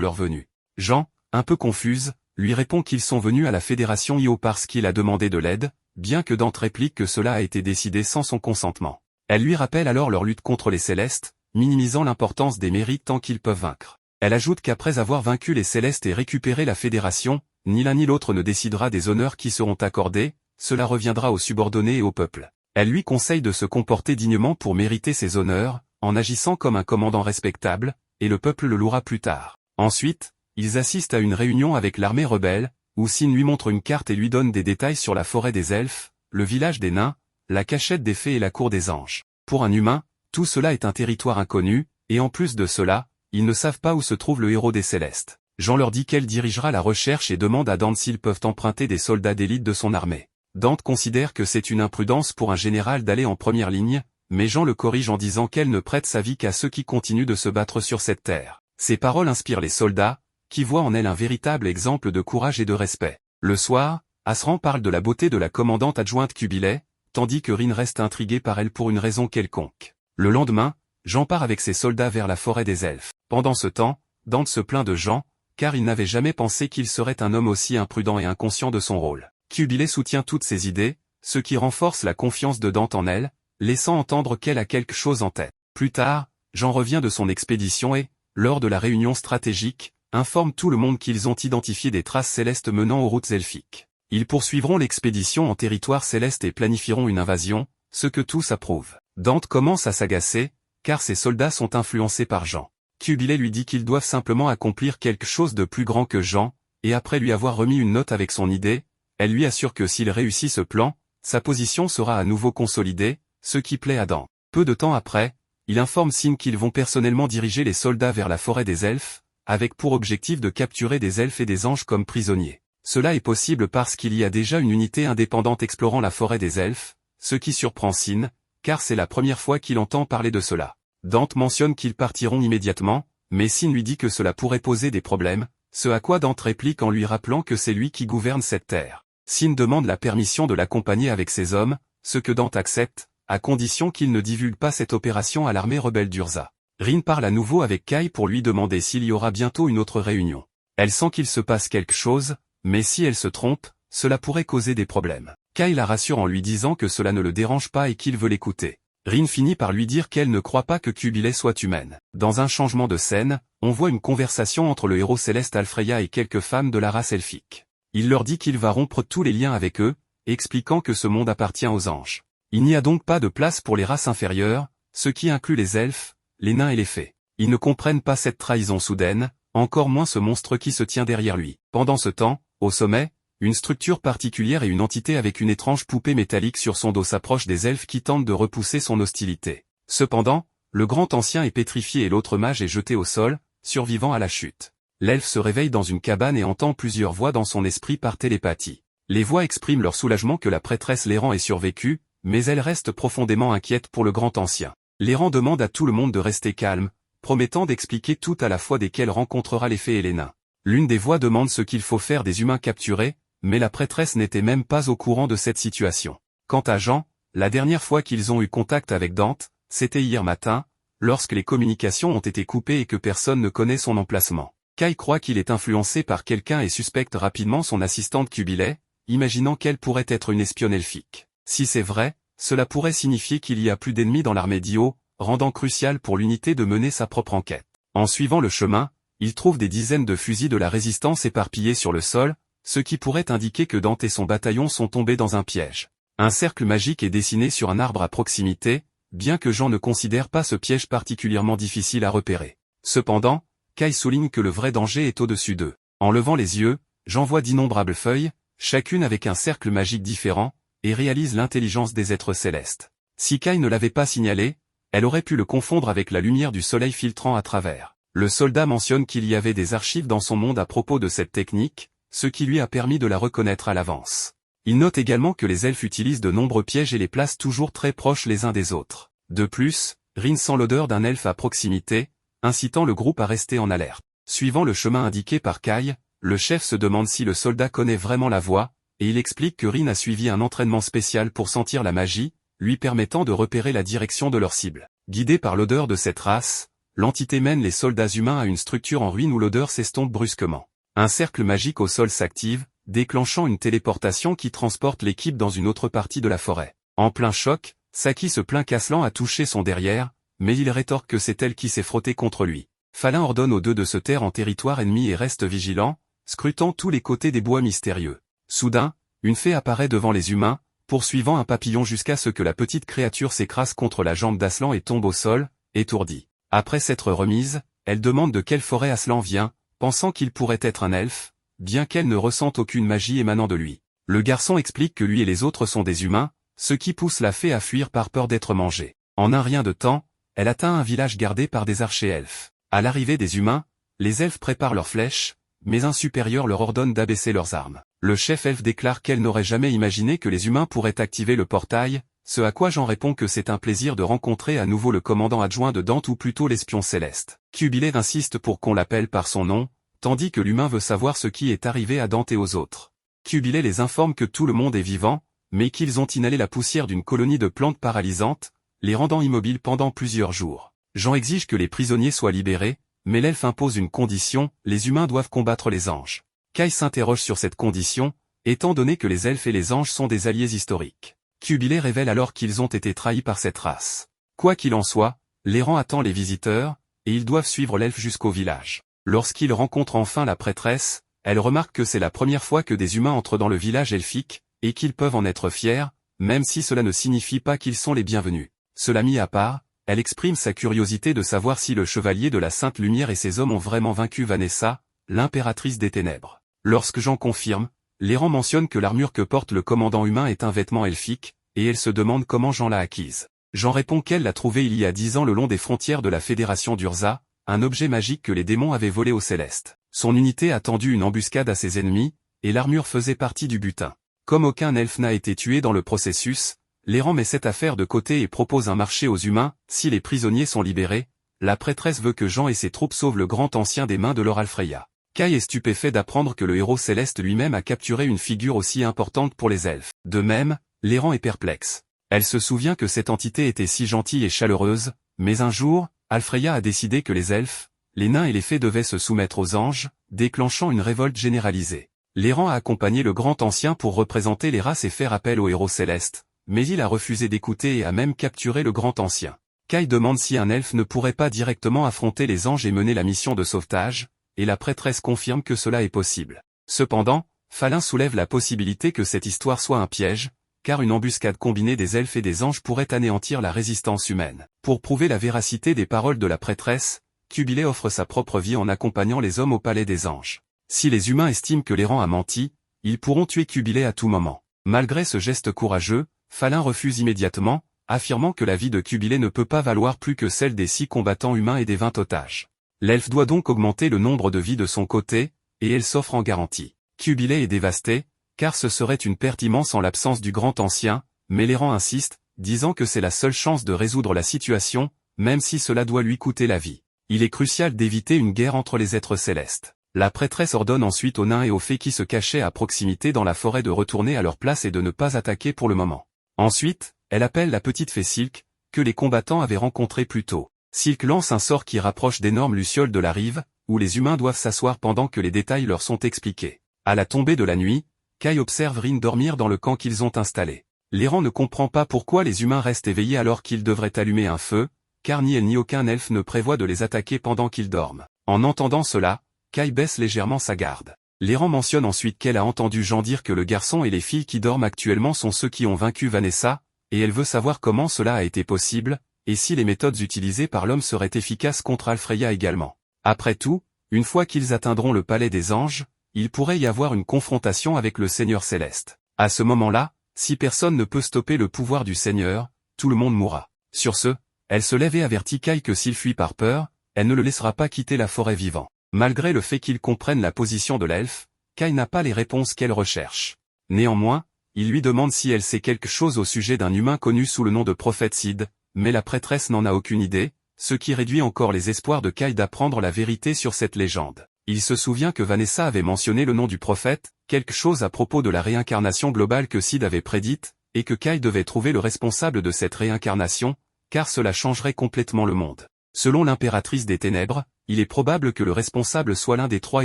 leur venue. Jean, un peu confuse, lui répond qu'ils sont venus à la Fédération Io parce qu'il a demandé de l'aide, bien que Dante réplique que cela a été décidé sans son consentement. Elle lui rappelle alors leur lutte contre les Célestes, minimisant l'importance des mérites tant qu'ils peuvent vaincre. Elle ajoute qu'après avoir vaincu les Célestes et récupéré la Fédération, ni l'un ni l'autre ne décidera des honneurs qui seront accordés, cela reviendra aux subordonnés et au peuple. Elle lui conseille de se comporter dignement pour mériter ces honneurs, en agissant comme un commandant respectable, et le peuple le louera plus tard. Ensuite, ils assistent à une réunion avec l'armée rebelle, où Sin lui montre une carte et lui donne des détails sur la forêt des elfes, le village des nains, la cachette des fées et la cour des anges. Pour un humain, tout cela est un territoire inconnu, et en plus de cela, ils ne savent pas où se trouve le héros des Célestes. Jean leur dit qu'elle dirigera la recherche et demande à Dante s'ils peuvent emprunter des soldats d'élite de son armée. Dante considère que c'est une imprudence pour un général d'aller en première ligne, mais Jean le corrige en disant qu'elle ne prête sa vie qu'à ceux qui continuent de se battre sur cette terre. Ces paroles inspirent les soldats, qui voient en elle un véritable exemple de courage et de respect. Le soir, Asran parle de la beauté de la commandante adjointe Kubilai, tandis que Rin reste intrigué par elle pour une raison quelconque. Le lendemain, Jean part avec ses soldats vers la forêt des elfes. Pendant ce temps, Dante se plaint de Jean, car il n'avait jamais pensé qu'il serait un homme aussi imprudent et inconscient de son rôle. Kubilai soutient toutes ses idées, ce qui renforce la confiance de Dante en elle, laissant entendre qu'elle a quelque chose en tête. Plus tard, Jean revient de son expédition et, lors de la réunion stratégique, informe tout le monde qu'ils ont identifié des traces célestes menant aux routes elfiques. Ils poursuivront l'expédition en territoire céleste et planifieront une invasion, ce que tous approuvent. Dante commence à s'agacer, car ses soldats sont influencés par Jean. Kubilai lui dit qu'ils doivent simplement accomplir quelque chose de plus grand que Jean, et après lui avoir remis une note avec son idée, elle lui assure que s'il réussit ce plan, sa position sera à nouveau consolidée, ce qui plaît à Dante. Peu de temps après, il informe Sin qu'ils vont personnellement diriger les soldats vers la forêt des elfes, avec pour objectif de capturer des elfes et des anges comme prisonniers. Cela est possible parce qu'il y a déjà une unité indépendante explorant la forêt des elfes, ce qui surprend Sin, car c'est la première fois qu'il entend parler de cela. Dante mentionne qu'ils partiront immédiatement, mais Sin lui dit que cela pourrait poser des problèmes, ce à quoi Dante réplique en lui rappelant que c'est lui qui gouverne cette terre. Sin demande la permission de l'accompagner avec ses hommes, ce que Dante accepte, à condition qu'il ne divulgue pas cette opération à l'armée rebelle d'Urza. Rin parle à nouveau avec Kai pour lui demander s'il y aura bientôt une autre réunion. Elle sent qu'il se passe quelque chose, mais si elle se trompe, cela pourrait causer des problèmes. Kai la rassure en lui disant que cela ne le dérange pas et qu'il veut l'écouter. Rin finit par lui dire qu'elle ne croit pas que Kubilai soit humaine. Dans un changement de scène, on voit une conversation entre le héros céleste Alfreya et quelques femmes de la race elfique. Il leur dit qu'il va rompre tous les liens avec eux, expliquant que ce monde appartient aux anges. Il n'y a donc pas de place pour les races inférieures, ce qui inclut les elfes, les nains et les fées. Ils ne comprennent pas cette trahison soudaine, encore moins ce monstre qui se tient derrière lui. Pendant ce temps, au sommet, une structure particulière et une entité avec une étrange poupée métallique sur son dos s'approche des elfes qui tentent de repousser son hostilité. Cependant, le grand ancien est pétrifié et l'autre mage est jeté au sol, survivant à la chute. L'elfe se réveille dans une cabane et entend plusieurs voix dans son esprit par télépathie. Les voix expriment leur soulagement que la prêtresse Léran ait survécu, mais elle reste profondément inquiète pour le grand ancien. Léran demande à tout le monde de rester calme, promettant d'expliquer tout à la fois desquels rencontrera les fées et les nains. L'une des voix demande ce qu'il faut faire des humains capturés, mais la prêtresse n'était même pas au courant de cette situation. Quant à Jean, la dernière fois qu'ils ont eu contact avec Dante, c'était hier matin, lorsque les communications ont été coupées et que personne ne connaît son emplacement. Kai croit qu'il est influencé par quelqu'un et suspecte rapidement son assistante Kubilai, imaginant qu'elle pourrait être une espionne elfique. Si c'est vrai, cela pourrait signifier qu'il y a plus d'ennemis dans l'armée d'Io, rendant crucial pour l'unité de mener sa propre enquête. En suivant le chemin, il trouve des dizaines de fusils de la résistance éparpillés sur le sol, ce qui pourrait indiquer que Dante et son bataillon sont tombés dans un piège. Un cercle magique est dessiné sur un arbre à proximité, bien que Jean ne considère pas ce piège particulièrement difficile à repérer. Cependant, Kai souligne que le vrai danger est au-dessus d'eux. En levant les yeux, Jean voit d'innombrables feuilles, chacune avec un cercle magique différent, et réalise l'intelligence des êtres célestes. Si Kai ne l'avait pas signalé, elle aurait pu le confondre avec la lumière du soleil filtrant à travers. Le soldat mentionne qu'il y avait des archives dans son monde à propos de cette technique, ce qui lui a permis de la reconnaître à l'avance. Il note également que les elfes utilisent de nombreux pièges et les placent toujours très proches les uns des autres. De plus, Rin sent l'odeur d'un elfe à proximité, incitant le groupe à rester en alerte. Suivant le chemin indiqué par Kai, le chef se demande si le soldat connaît vraiment la voix, et il explique que Rin a suivi un entraînement spécial pour sentir la magie, lui permettant de repérer la direction de leur cible. Guidé par l'odeur de cette race, l'entité mène les soldats humains à une structure en ruine où l'odeur s'estompe brusquement. Un cercle magique au sol s'active, déclenchant une téléportation qui transporte l'équipe dans une autre partie de la forêt. En plein choc, Saki se plaint qu'Aslan a touché son derrière, mais il rétorque que c'est elle qui s'est frottée contre lui. Falin ordonne aux deux de se taire en territoire ennemi et reste vigilant, scrutant tous les côtés des bois mystérieux. Soudain, une fée apparaît devant les humains, poursuivant un papillon jusqu'à ce que la petite créature s'écrase contre la jambe d'Aslan et tombe au sol, étourdie. Après s'être remise, elle demande de quelle forêt Aslan vient, pensant qu'il pourrait être un elfe, bien qu'elle ne ressente aucune magie émanant de lui. Le garçon explique que lui et les autres sont des humains, ce qui pousse la fée à fuir par peur d'être mangée. En un rien de temps, elle atteint un village gardé par des archers elfes. À l'arrivée des humains, les elfes préparent leurs flèches, mais un supérieur leur ordonne d'abaisser leurs armes. Le chef elfe déclare qu'elle n'aurait jamais imaginé que les humains pourraient activer le portail, ce à quoi Jean répond que c'est un plaisir de rencontrer à nouveau le commandant adjoint de Dante ou plutôt l'espion céleste. Cubilé insiste pour qu'on l'appelle par son nom, tandis que l'humain veut savoir ce qui est arrivé à Dante et aux autres. Cubilé les informe que tout le monde est vivant, mais qu'ils ont inhalé la poussière d'une colonie de plantes paralysantes, les rendant immobiles pendant plusieurs jours. Jean exige que les prisonniers soient libérés, mais l'elfe impose une condition, les humains doivent combattre les anges. Kai s'interroge sur cette condition, étant donné que les elfes et les anges sont des alliés historiques. Cubilé révèle alors qu'ils ont été trahis par cette race. Quoi qu'il en soit, l'errant attend les visiteurs, et ils doivent suivre l'elfe jusqu'au village. Lorsqu'ils rencontrent enfin la prêtresse, elle remarque que c'est la première fois que des humains entrent dans le village elfique, et qu'ils peuvent en être fiers, même si cela ne signifie pas qu'ils sont les bienvenus. Cela mis à part, elle exprime sa curiosité de savoir si le chevalier de la Sainte Lumière et ses hommes ont vraiment vaincu Vanessa, l'impératrice des ténèbres. Lorsque Jean confirme, l'errant mentionne que l'armure que porte le commandant humain est un vêtement elfique, et elle se demande comment Jean l'a acquise. Jean répond qu'elle l'a trouvé il y a 10 ans le long des frontières de la Fédération d'Urza, un objet magique que les démons avaient volé aux Célestes. Son unité a tendu une embuscade à ses ennemis, et l'armure faisait partie du butin. Comme aucun elfe n'a été tué dans le processus, l'errant met cette affaire de côté et propose un marché aux humains, si les prisonniers sont libérés, la prêtresse veut que Jean et ses troupes sauvent le grand ancien des mains de Laure Alfreya. Kai est stupéfait d'apprendre que le héros céleste lui-même a capturé une figure aussi importante pour les elfes. De même, l'errant est perplexe. Elle se souvient que cette entité était si gentille et chaleureuse, mais un jour, Alfreya a décidé que les elfes, les nains et les fées devaient se soumettre aux anges, déclenchant une révolte généralisée. L'errant a accompagné le grand ancien pour représenter les races et faire appel au héros céleste, mais il a refusé d'écouter et a même capturé le grand ancien. Kai demande si un elfe ne pourrait pas directement affronter les anges et mener la mission de sauvetage, et la prêtresse confirme que cela est possible. Cependant, Falin soulève la possibilité que cette histoire soit un piège, car une embuscade combinée des elfes et des anges pourrait anéantir la résistance humaine. Pour prouver la véracité des paroles de la prêtresse, Cubilé offre sa propre vie en accompagnant les hommes au palais des anges. Si les humains estiment que l'errant a menti, ils pourront tuer Cubilé à tout moment. Malgré ce geste courageux, Falin refuse immédiatement, affirmant que la vie de Cubilé ne peut pas valoir plus que celle des 6 combattants humains et des 20 otages. L'elfe doit donc augmenter le nombre de vies de son côté, et elle s'offre en garantie. Cubilé est dévasté, car ce serait une perte immense en l'absence du grand ancien, mais l'errant insiste, disant que c'est la seule chance de résoudre la situation, même si cela doit lui coûter la vie. Il est crucial d'éviter une guerre entre les êtres célestes. La prêtresse ordonne ensuite aux nains et aux fées qui se cachaient à proximité dans la forêt de retourner à leur place et de ne pas attaquer pour le moment. Ensuite, elle appelle la petite fée Silk, que les combattants avaient rencontrée plus tôt. Silk lance un sort qui rapproche d'énormes lucioles de la rive, où les humains doivent s'asseoir pendant que les détails leur sont expliqués. À la tombée de la nuit, Kai observe Rin dormir dans le camp qu'ils ont installé. L'errant ne comprend pas pourquoi les humains restent éveillés alors qu'ils devraient allumer un feu, car ni elle ni aucun elfe ne prévoit de les attaquer pendant qu'ils dorment. En entendant cela, Kai baisse légèrement sa garde. L'errant mentionne ensuite qu'elle a entendu Jean dire que le garçon et les filles qui dorment actuellement sont ceux qui ont vaincu Vanessa, et elle veut savoir comment cela a été possible, et si les méthodes utilisées par l'homme seraient efficaces contre Alfreya également. Après tout, une fois qu'ils atteindront le palais des anges, il pourrait y avoir une confrontation avec le Seigneur céleste. À ce moment-là, si personne ne peut stopper le pouvoir du Seigneur, tout le monde mourra. Sur ce, elle se lève et avertit Kai que s'il fuit par peur, elle ne le laissera pas quitter la forêt vivant. Malgré le fait qu'il comprenne la position de l'elfe, Kai n'a pas les réponses qu'elle recherche. Néanmoins, il lui demande si elle sait quelque chose au sujet d'un humain connu sous le nom de prophète Sid, mais la prêtresse n'en a aucune idée, ce qui réduit encore les espoirs de Kai d'apprendre la vérité sur cette légende. Il se souvient que Vanessa avait mentionné le nom du prophète, quelque chose à propos de la réincarnation globale que Sid avait prédite, et que Kai devait trouver le responsable de cette réincarnation, car cela changerait complètement le monde. Selon l'impératrice des ténèbres, il est probable que le responsable soit l'un des 3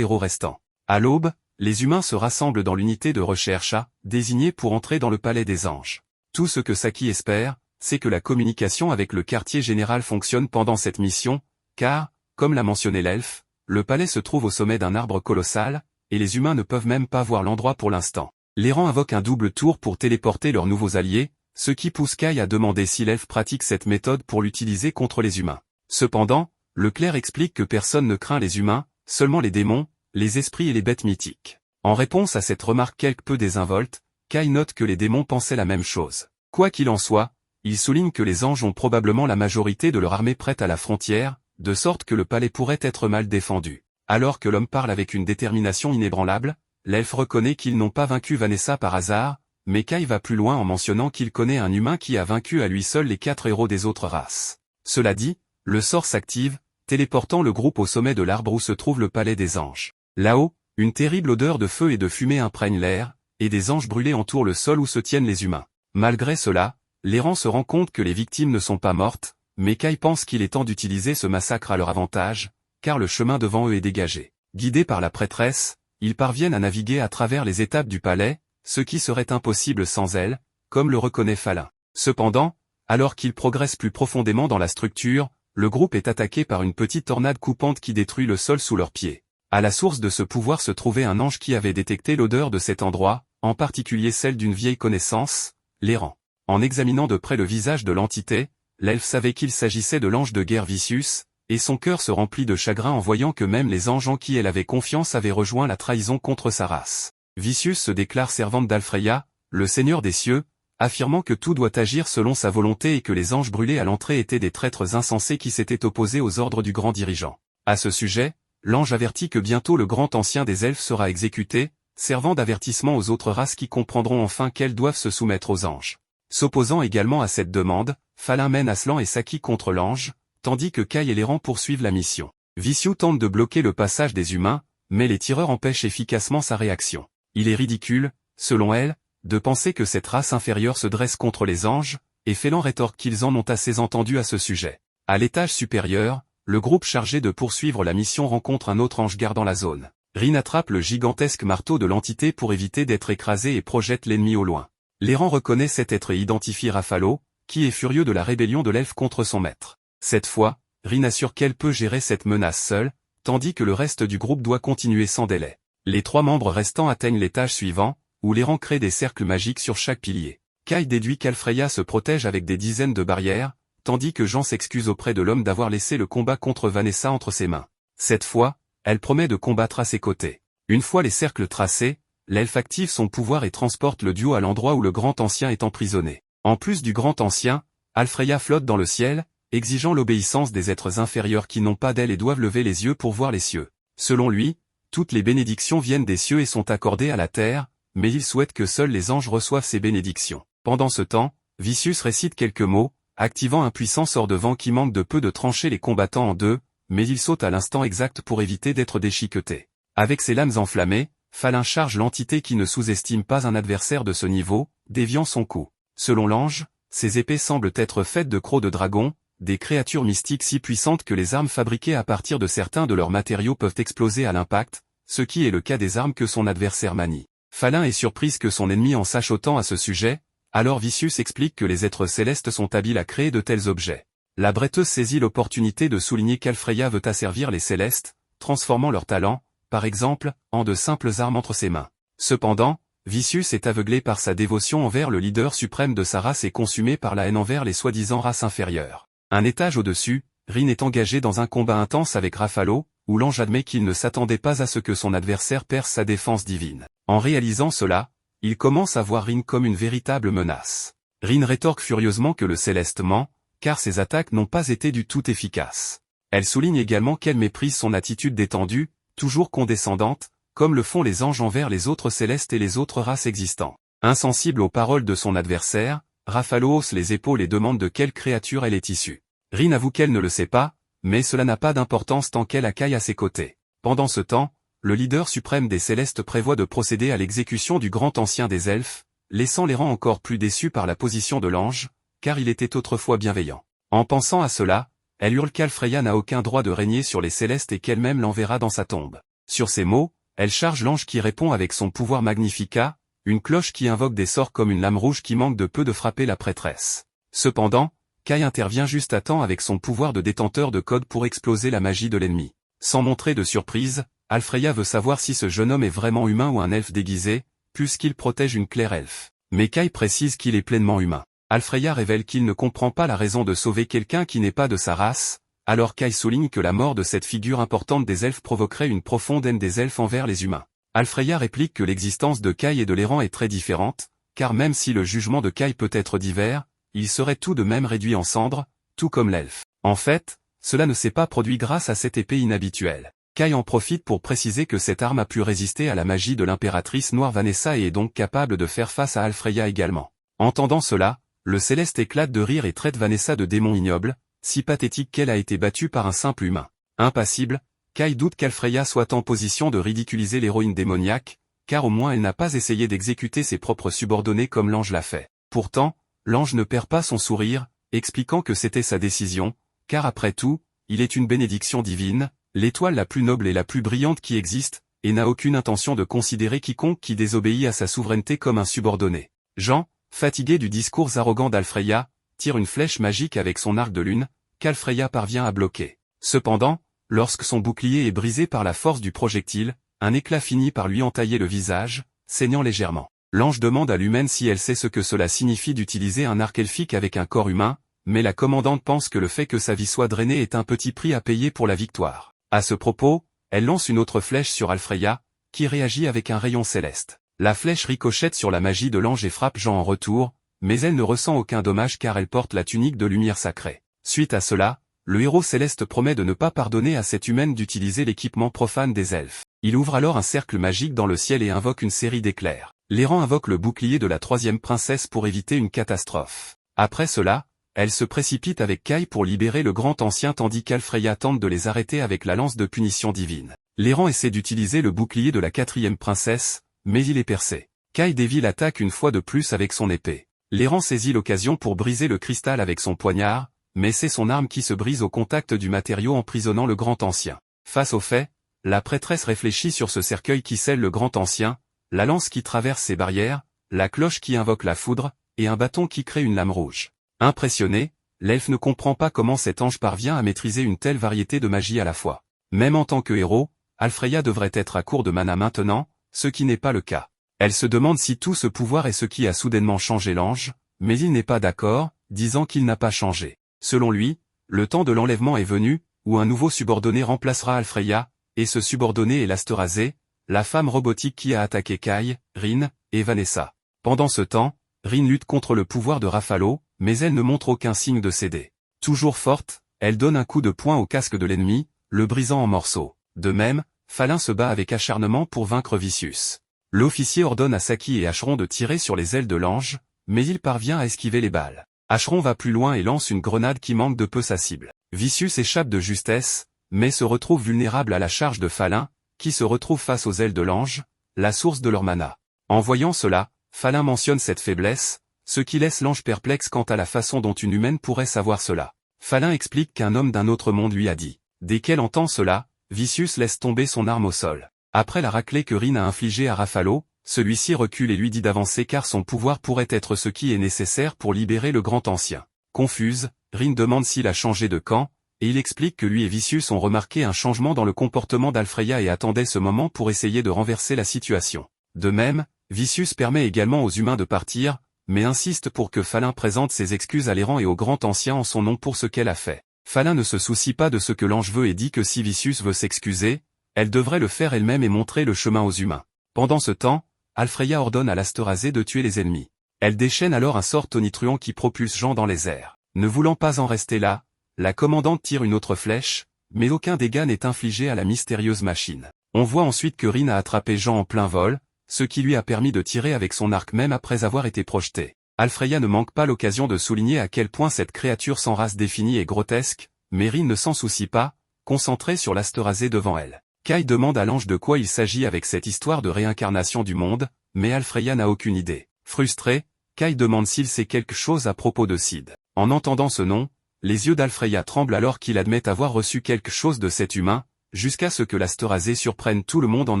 héros restants. À l'aube, les humains se rassemblent dans l'unité de recherche A, désignée pour entrer dans le palais des anges. Tout ce que Saki espère, c'est que la communication avec le quartier général fonctionne pendant cette mission, car, comme l'a mentionné l'elfe, le palais se trouve au sommet d'un arbre colossal, et les humains ne peuvent même pas voir l'endroit pour l'instant. L'errant invoque un double tour pour téléporter leurs nouveaux alliés, ce qui pousse Kai à demander si l'elfe pratique cette méthode pour l'utiliser contre les humains. Cependant, le clerc explique que personne ne craint les humains, seulement les démons, les esprits et les bêtes mythiques. En réponse à cette remarque quelque peu désinvolte, Kai note que les démons pensaient la même chose. Quoi qu'il en soit, il souligne que les anges ont probablement la majorité de leur armée prête à la frontière, de sorte que le palais pourrait être mal défendu. Alors que l'homme parle avec une détermination inébranlable, l'elfe reconnaît qu'ils n'ont pas vaincu Vanessa par hasard, mais Kai va plus loin en mentionnant qu'il connaît un humain qui a vaincu à lui seul les 4 héros des autres races. Cela dit, le sort s'active, téléportant le groupe au sommet de l'arbre où se trouve le palais des anges. Là-haut, une terrible odeur de feu et de fumée imprègne l'air, et des anges brûlés entourent le sol où se tiennent les humains. Malgré cela, l'errant se rend compte que les victimes ne sont pas mortes, mais Kai pense qu'il est temps d'utiliser ce massacre à leur avantage, car le chemin devant eux est dégagé. Guidés par la prêtresse, ils parviennent à naviguer à travers les étapes du palais, ce qui serait impossible sans elle, comme le reconnaît Falin. Cependant, alors qu'ils progressent plus profondément dans la structure, le groupe est attaqué par une petite tornade coupante qui détruit le sol sous leurs pieds. À la source de ce pouvoir se trouvait un ange qui avait détecté l'odeur de cet endroit, en particulier celle d'une vieille connaissance, l'errant. En examinant de près le visage de l'entité, l'elfe savait qu'il s'agissait de l'ange de guerre Vicius, et son cœur se remplit de chagrin en voyant que même les anges en qui elle avait confiance avaient rejoint la trahison contre sa race. Vicius se déclare servante d'Alfreya, le seigneur des cieux, affirmant que tout doit agir selon sa volonté et que les anges brûlés à l'entrée étaient des traîtres insensés qui s'étaient opposés aux ordres du grand dirigeant. À ce sujet, l'ange avertit que bientôt le grand ancien des elfes sera exécuté, servant d'avertissement aux autres races qui comprendront enfin qu'elles doivent se soumettre aux anges. S'opposant également à cette demande, Falin mène Aslan et Saki contre l'ange, tandis que Kai et l'errant poursuivent la mission. Vicious tente de bloquer le passage des humains, mais les tireurs empêchent efficacement sa réaction. Il est ridicule, selon elle, de penser que cette race inférieure se dresse contre les anges, et Félan rétorque qu'ils en ont assez entendu à ce sujet. À l'étage supérieur, le groupe chargé de poursuivre la mission rencontre un autre ange gardant la zone. Rin attrape le gigantesque marteau de l'entité pour éviter d'être écrasé et projette l'ennemi au loin. L'errant reconnaît cet être et identifie Rafalo, qui est furieux de la rébellion de l'elfe contre son maître. Cette fois, Rin assure qu'elle peut gérer cette menace seule, tandis que le reste du groupe doit continuer sans délai. Les 3 membres restants atteignent l'étage suivant, où l'errant crée des cercles magiques sur chaque pilier. Kai déduit qu'Alfreya se protège avec des dizaines de barrières, tandis que Jean s'excuse auprès de l'homme d'avoir laissé le combat contre Vanessa entre ses mains. Cette fois, elle promet de combattre à ses côtés. Une fois les cercles tracés, l'elfe active son pouvoir et transporte le duo à l'endroit où le grand ancien est emprisonné. En plus du grand ancien, Alfreya flotte dans le ciel, exigeant l'obéissance des êtres inférieurs qui n'ont pas d'aile et doivent lever les yeux pour voir les cieux. Selon lui, toutes les bénédictions viennent des cieux et sont accordées à la terre, mais il souhaite que seuls les anges reçoivent ces bénédictions. Pendant ce temps, Vicius récite quelques mots, activant un puissant sort de vent qui manque de peu de trancher les combattants en deux, mais il saute à l'instant exact pour éviter d'être déchiqueté. Avec ses lames enflammées, Falin charge l'entité qui ne sous-estime pas un adversaire de ce niveau, déviant son coup. Selon l'ange, ces épées semblent être faites de crocs de dragon, des créatures mystiques si puissantes que les armes fabriquées à partir de certains de leurs matériaux peuvent exploser à l'impact, ce qui est le cas des armes que son adversaire manie. Falin est surprise que son ennemi en sache autant à ce sujet, alors Vicius explique que les êtres célestes sont habiles à créer de tels objets. La bretteuse saisit l'opportunité de souligner qu'Alfreya veut asservir les célestes, transformant leurs talents, par exemple, en de simples armes entre ses mains. Cependant, Vicius est aveuglé par sa dévotion envers le leader suprême de sa race et consumé par la haine envers les soi-disant races inférieures. Un étage au-dessus, Rin est engagé dans un combat intense avec Rafalo, où l'ange admet qu'il ne s'attendait pas à ce que son adversaire perce sa défense divine. En réalisant cela, il commence à voir Rin comme une véritable menace. Rin rétorque furieusement que le céleste ment, car ses attaques n'ont pas été du tout efficaces. Elle souligne également qu'elle méprise son attitude détendue, toujours condescendante, comme le font les anges envers les autres célestes et les autres races existantes. Insensible aux paroles de son adversaire, Rafalo hausse les épaules et demande de quelle créature elle est issue. Rin avoue qu'elle ne le sait pas, mais cela n'a pas d'importance tant qu'elle a Kai à ses côtés. Pendant ce temps, le leader suprême des Célestes prévoit de procéder à l'exécution du grand ancien des Elfes, laissant les rangs encore plus déçus par la position de l'ange, car il était autrefois bienveillant. En pensant à cela, elle hurle qu'Alfreya n'a aucun droit de régner sur les Célestes et qu'elle-même l'enverra dans sa tombe. Sur ces mots, elle charge l'ange qui répond avec son pouvoir Magnifica, une cloche qui invoque des sorts comme une lame rouge qui manque de peu de frapper la prêtresse. Cependant, Kai intervient juste à temps avec son pouvoir de détenteur de code pour exploser la magie de l'ennemi. Sans montrer de surprise, Alfreya veut savoir si ce jeune homme est vraiment humain ou un elfe déguisé, puisqu'il protège une claire elfe. Mais Kai précise qu'il est pleinement humain. Alfreya révèle qu'il ne comprend pas la raison de sauver quelqu'un qui n'est pas de sa race, alors Kai souligne que la mort de cette figure importante des elfes provoquerait une profonde haine des elfes envers les humains. Alfreya réplique que l'existence de Kai et de l'errant est très différente, car même si le jugement de Kai peut être divers, il serait tout de même réduit en cendres, tout comme l'elfe. En fait, cela ne s'est pas produit grâce à cette épée inhabituelle. Kai en profite pour préciser que cette arme a pu résister à la magie de l'impératrice noire Vanessa et est donc capable de faire face à Alfreya également. Entendant cela, le Céleste éclate de rire et traite Vanessa de démon ignoble, si pathétique qu'elle a été battue par un simple humain. Impassible, Kai doute qu'Alfreya soit en position de ridiculiser l'héroïne démoniaque, car au moins elle n'a pas essayé d'exécuter ses propres subordonnés comme l'ange l'a fait. Pourtant, l'ange ne perd pas son sourire, expliquant que c'était sa décision, car après tout, il est une bénédiction divine, l'étoile la plus noble et la plus brillante qui existe, et n'a aucune intention de considérer quiconque qui désobéit à sa souveraineté comme un subordonné. Jean, fatigué du discours arrogant d'Alfreya, tire une flèche magique avec son arc de lune, qu'Alfreya parvient à bloquer. Cependant, lorsque son bouclier est brisé par la force du projectile, un éclat finit par lui entailler le visage, saignant légèrement. L'ange demande à l'humaine si elle sait ce que cela signifie d'utiliser un arc elfique avec un corps humain, mais la commandante pense que le fait que sa vie soit drainée est un petit prix à payer pour la victoire. À ce propos, elle lance une autre flèche sur Alfreya, qui réagit avec un rayon céleste. La flèche ricochette sur la magie de l'ange et frappe Jean en retour, mais elle ne ressent aucun dommage car elle porte la tunique de lumière sacrée. Suite à cela, le héros céleste promet de ne pas pardonner à cette humaine d'utiliser l'équipement profane des elfes. Il ouvre alors un cercle magique dans le ciel et invoque une série d'éclairs. L'errant invoque le bouclier de la troisième princesse pour éviter une catastrophe. Après cela, elle se précipite avec Kai pour libérer le grand ancien tandis qu'Alfreya tente de les arrêter avec la lance de punition divine. L'errant essaie d'utiliser le bouclier de la quatrième princesse, mais il est percé. Kai dévie l'attaque une fois de plus avec son épée. L'errant saisit l'occasion pour briser le cristal avec son poignard, mais c'est son arme qui se brise au contact du matériau emprisonnant le grand ancien. Face au fait, la prêtresse réfléchit sur ce cercueil qui scelle le grand ancien, la lance qui traverse ses barrières, la cloche qui invoque la foudre, et un bâton qui crée une lame rouge. Impressionné, l'elfe ne comprend pas comment cet ange parvient à maîtriser une telle variété de magie à la fois. Même en tant que héros, Alfreya devrait être à court de mana maintenant, ce qui n'est pas le cas. Elle se demande si tout ce pouvoir est ce qui a soudainement changé l'ange, mais il n'est pas d'accord, disant qu'il n'a pas changé. Selon lui, le temps de l'enlèvement est venu, où un nouveau subordonné remplacera Alfreya, et ce subordonné est l'Asterazé, la femme robotique qui a attaqué Kai, Rin, et Vanessa. Pendant ce temps, Rin lutte contre le pouvoir de Raphalo, mais elle ne montre aucun signe de céder. Toujours forte, elle donne un coup de poing au casque de l'ennemi, le brisant en morceaux. De même, Falin se bat avec acharnement pour vaincre Vicious. L'officier ordonne à Saki et Acheron de tirer sur les ailes de l'ange, mais il parvient à esquiver les balles. Acheron va plus loin et lance une grenade qui manque de peu sa cible. Vicious échappe de justesse, mais se retrouve vulnérable à la charge de Falin, qui se retrouve face aux ailes de l'ange, la source de leur mana. En voyant cela, Falin mentionne cette faiblesse, ce qui laisse l'ange perplexe quant à la façon dont une humaine pourrait savoir cela. Falin explique qu'un homme d'un autre monde lui a dit. Dès qu'elle entend cela, Vicious laisse tomber son arme au sol. Après la raclée que Rin a infligée à Raphalo, celui-ci recule et lui dit d'avancer car son pouvoir pourrait être ce qui est nécessaire pour libérer le grand ancien. Confuse, Rin demande s'il a changé de camp, et il explique que lui et Vicious ont remarqué un changement dans le comportement d'Alfreya et attendaient ce moment pour essayer de renverser la situation. De même, Vicious permet également aux humains de partir, mais insiste pour que Falin présente ses excuses à l'errant et au grand ancien en son nom pour ce qu'elle a fait. Falin ne se soucie pas de ce que l'ange veut et dit que si Vicious veut s'excuser, elle devrait le faire elle-même et montrer le chemin aux humains. Pendant ce temps, Alfreya ordonne à l'Asterazé de tuer les ennemis. Elle déchaîne alors un sort tonitruant qui propulse Jean dans les airs. Ne voulant pas en rester là, la commandante tire une autre flèche, mais aucun dégât n'est infligé à la mystérieuse machine. On voit ensuite que Rin a attrapé Jean en plein vol, ce qui lui a permis de tirer avec son arc même après avoir été projeté. Alfreya ne manque pas l'occasion de souligner à quel point cette créature sans race définie est grotesque, mais Rin ne s'en soucie pas, concentrée sur l'Asterazé devant elle. Kai demande à l'ange de quoi il s'agit avec cette histoire de réincarnation du monde, mais Alfreya n'a aucune idée. Frustré, Kai demande s'il sait quelque chose à propos de Sid. En entendant ce nom, les yeux d'Alfreya tremblent alors qu'il admet avoir reçu quelque chose de cet humain, jusqu'à ce que l'Asterazé surprenne tout le monde en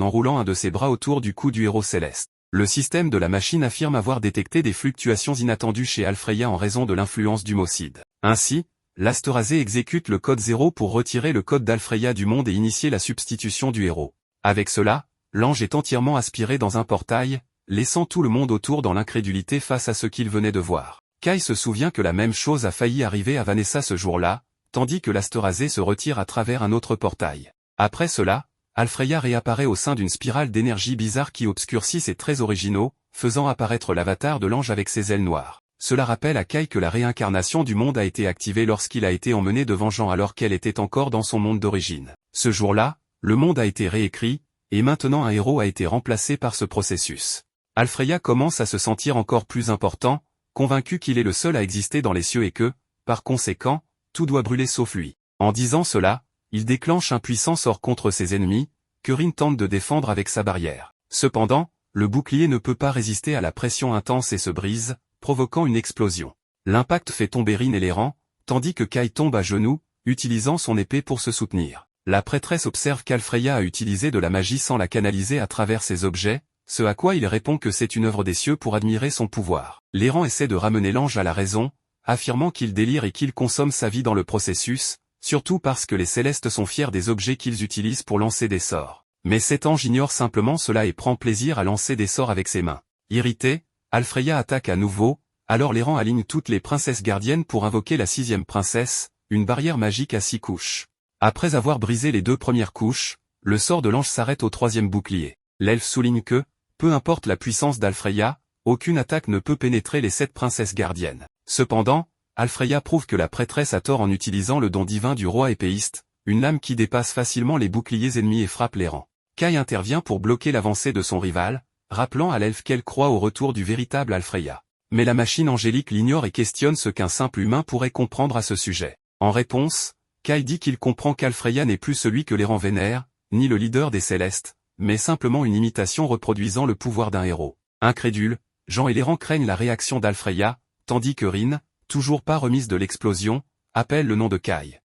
enroulant un de ses bras autour du cou du héros céleste. Le système de la machine affirme avoir détecté des fluctuations inattendues chez Alfreya en raison de l'influence du mot Sid. Ainsi, l'Asterazé exécute le code 0 pour retirer le code d'Alfreya du monde et initier la substitution du héros. Avec cela, l'ange est entièrement aspiré dans un portail, laissant tout le monde autour dans l'incrédulité face à ce qu'il venait de voir. Kai se souvient que la même chose a failli arriver à Vanessa ce jour-là, tandis que l'Asterazé se retire à travers un autre portail. Après cela, Alfreya réapparaît au sein d'une spirale d'énergie bizarre qui obscurcit ses traits originaux, faisant apparaître l'avatar de l'ange avec ses ailes noires. Cela rappelle à Kai que la réincarnation du monde a été activée lorsqu'il a été emmené devant Jean alors qu'elle était encore dans son monde d'origine. Ce jour-là, le monde a été réécrit, et maintenant un héros a été remplacé par ce processus. Alfreya commence à se sentir encore plus important, convaincu qu'il est le seul à exister dans les cieux et que, par conséquent, tout doit brûler sauf lui. En disant cela, il déclenche un puissant sort contre ses ennemis, que Rin tente de défendre avec sa barrière. Cependant, le bouclier ne peut pas résister à la pression intense et se brise, provoquant une explosion. L'impact fait tomber Rin et les rangs, tandis que Kai tombe à genoux, utilisant son épée pour se soutenir. La prêtresse observe qu'Alfreya a utilisé de la magie sans la canaliser à travers ses objets, ce à quoi il répond que c'est une œuvre des cieux pour admirer son pouvoir. Les rangs essaient de ramener l'ange à la raison, affirmant qu'il délire et qu'il consomme sa vie dans le processus, surtout parce que les célestes sont fiers des objets qu'ils utilisent pour lancer des sorts. Mais cet ange ignore simplement cela et prend plaisir à lancer des sorts avec ses mains. Irrité, Alfreya attaque à nouveau, alors les rangs alignent toutes les princesses gardiennes pour invoquer la 6e princesse, une barrière magique à 6 couches. Après avoir brisé les 2 premières couches, le sort de l'ange s'arrête au 3e bouclier. L'elfe souligne que, peu importe la puissance d'Alfreya, aucune attaque ne peut pénétrer les 7 princesses gardiennes. Cependant, Alfreya prouve que la prêtresse a tort en utilisant le don divin du roi épéiste, une lame qui dépasse facilement les boucliers ennemis et frappe les rangs. Kai intervient pour bloquer l'avancée de son rival, rappelant à l'elfe qu'elle croit au retour du véritable Alfreya. Mais la machine angélique l'ignore et questionne ce qu'un simple humain pourrait comprendre à ce sujet. En réponse, Kai dit qu'il comprend qu'Alfreya n'est plus celui que les rangs vénèrent, ni le leader des célestes, mais simplement une imitation reproduisant le pouvoir d'un héros. Incrédule, Jean et les rangs craignent la réaction d'Alfreya, tandis que Rin, toujours pas remise de l'explosion, appelle le nom de Kai.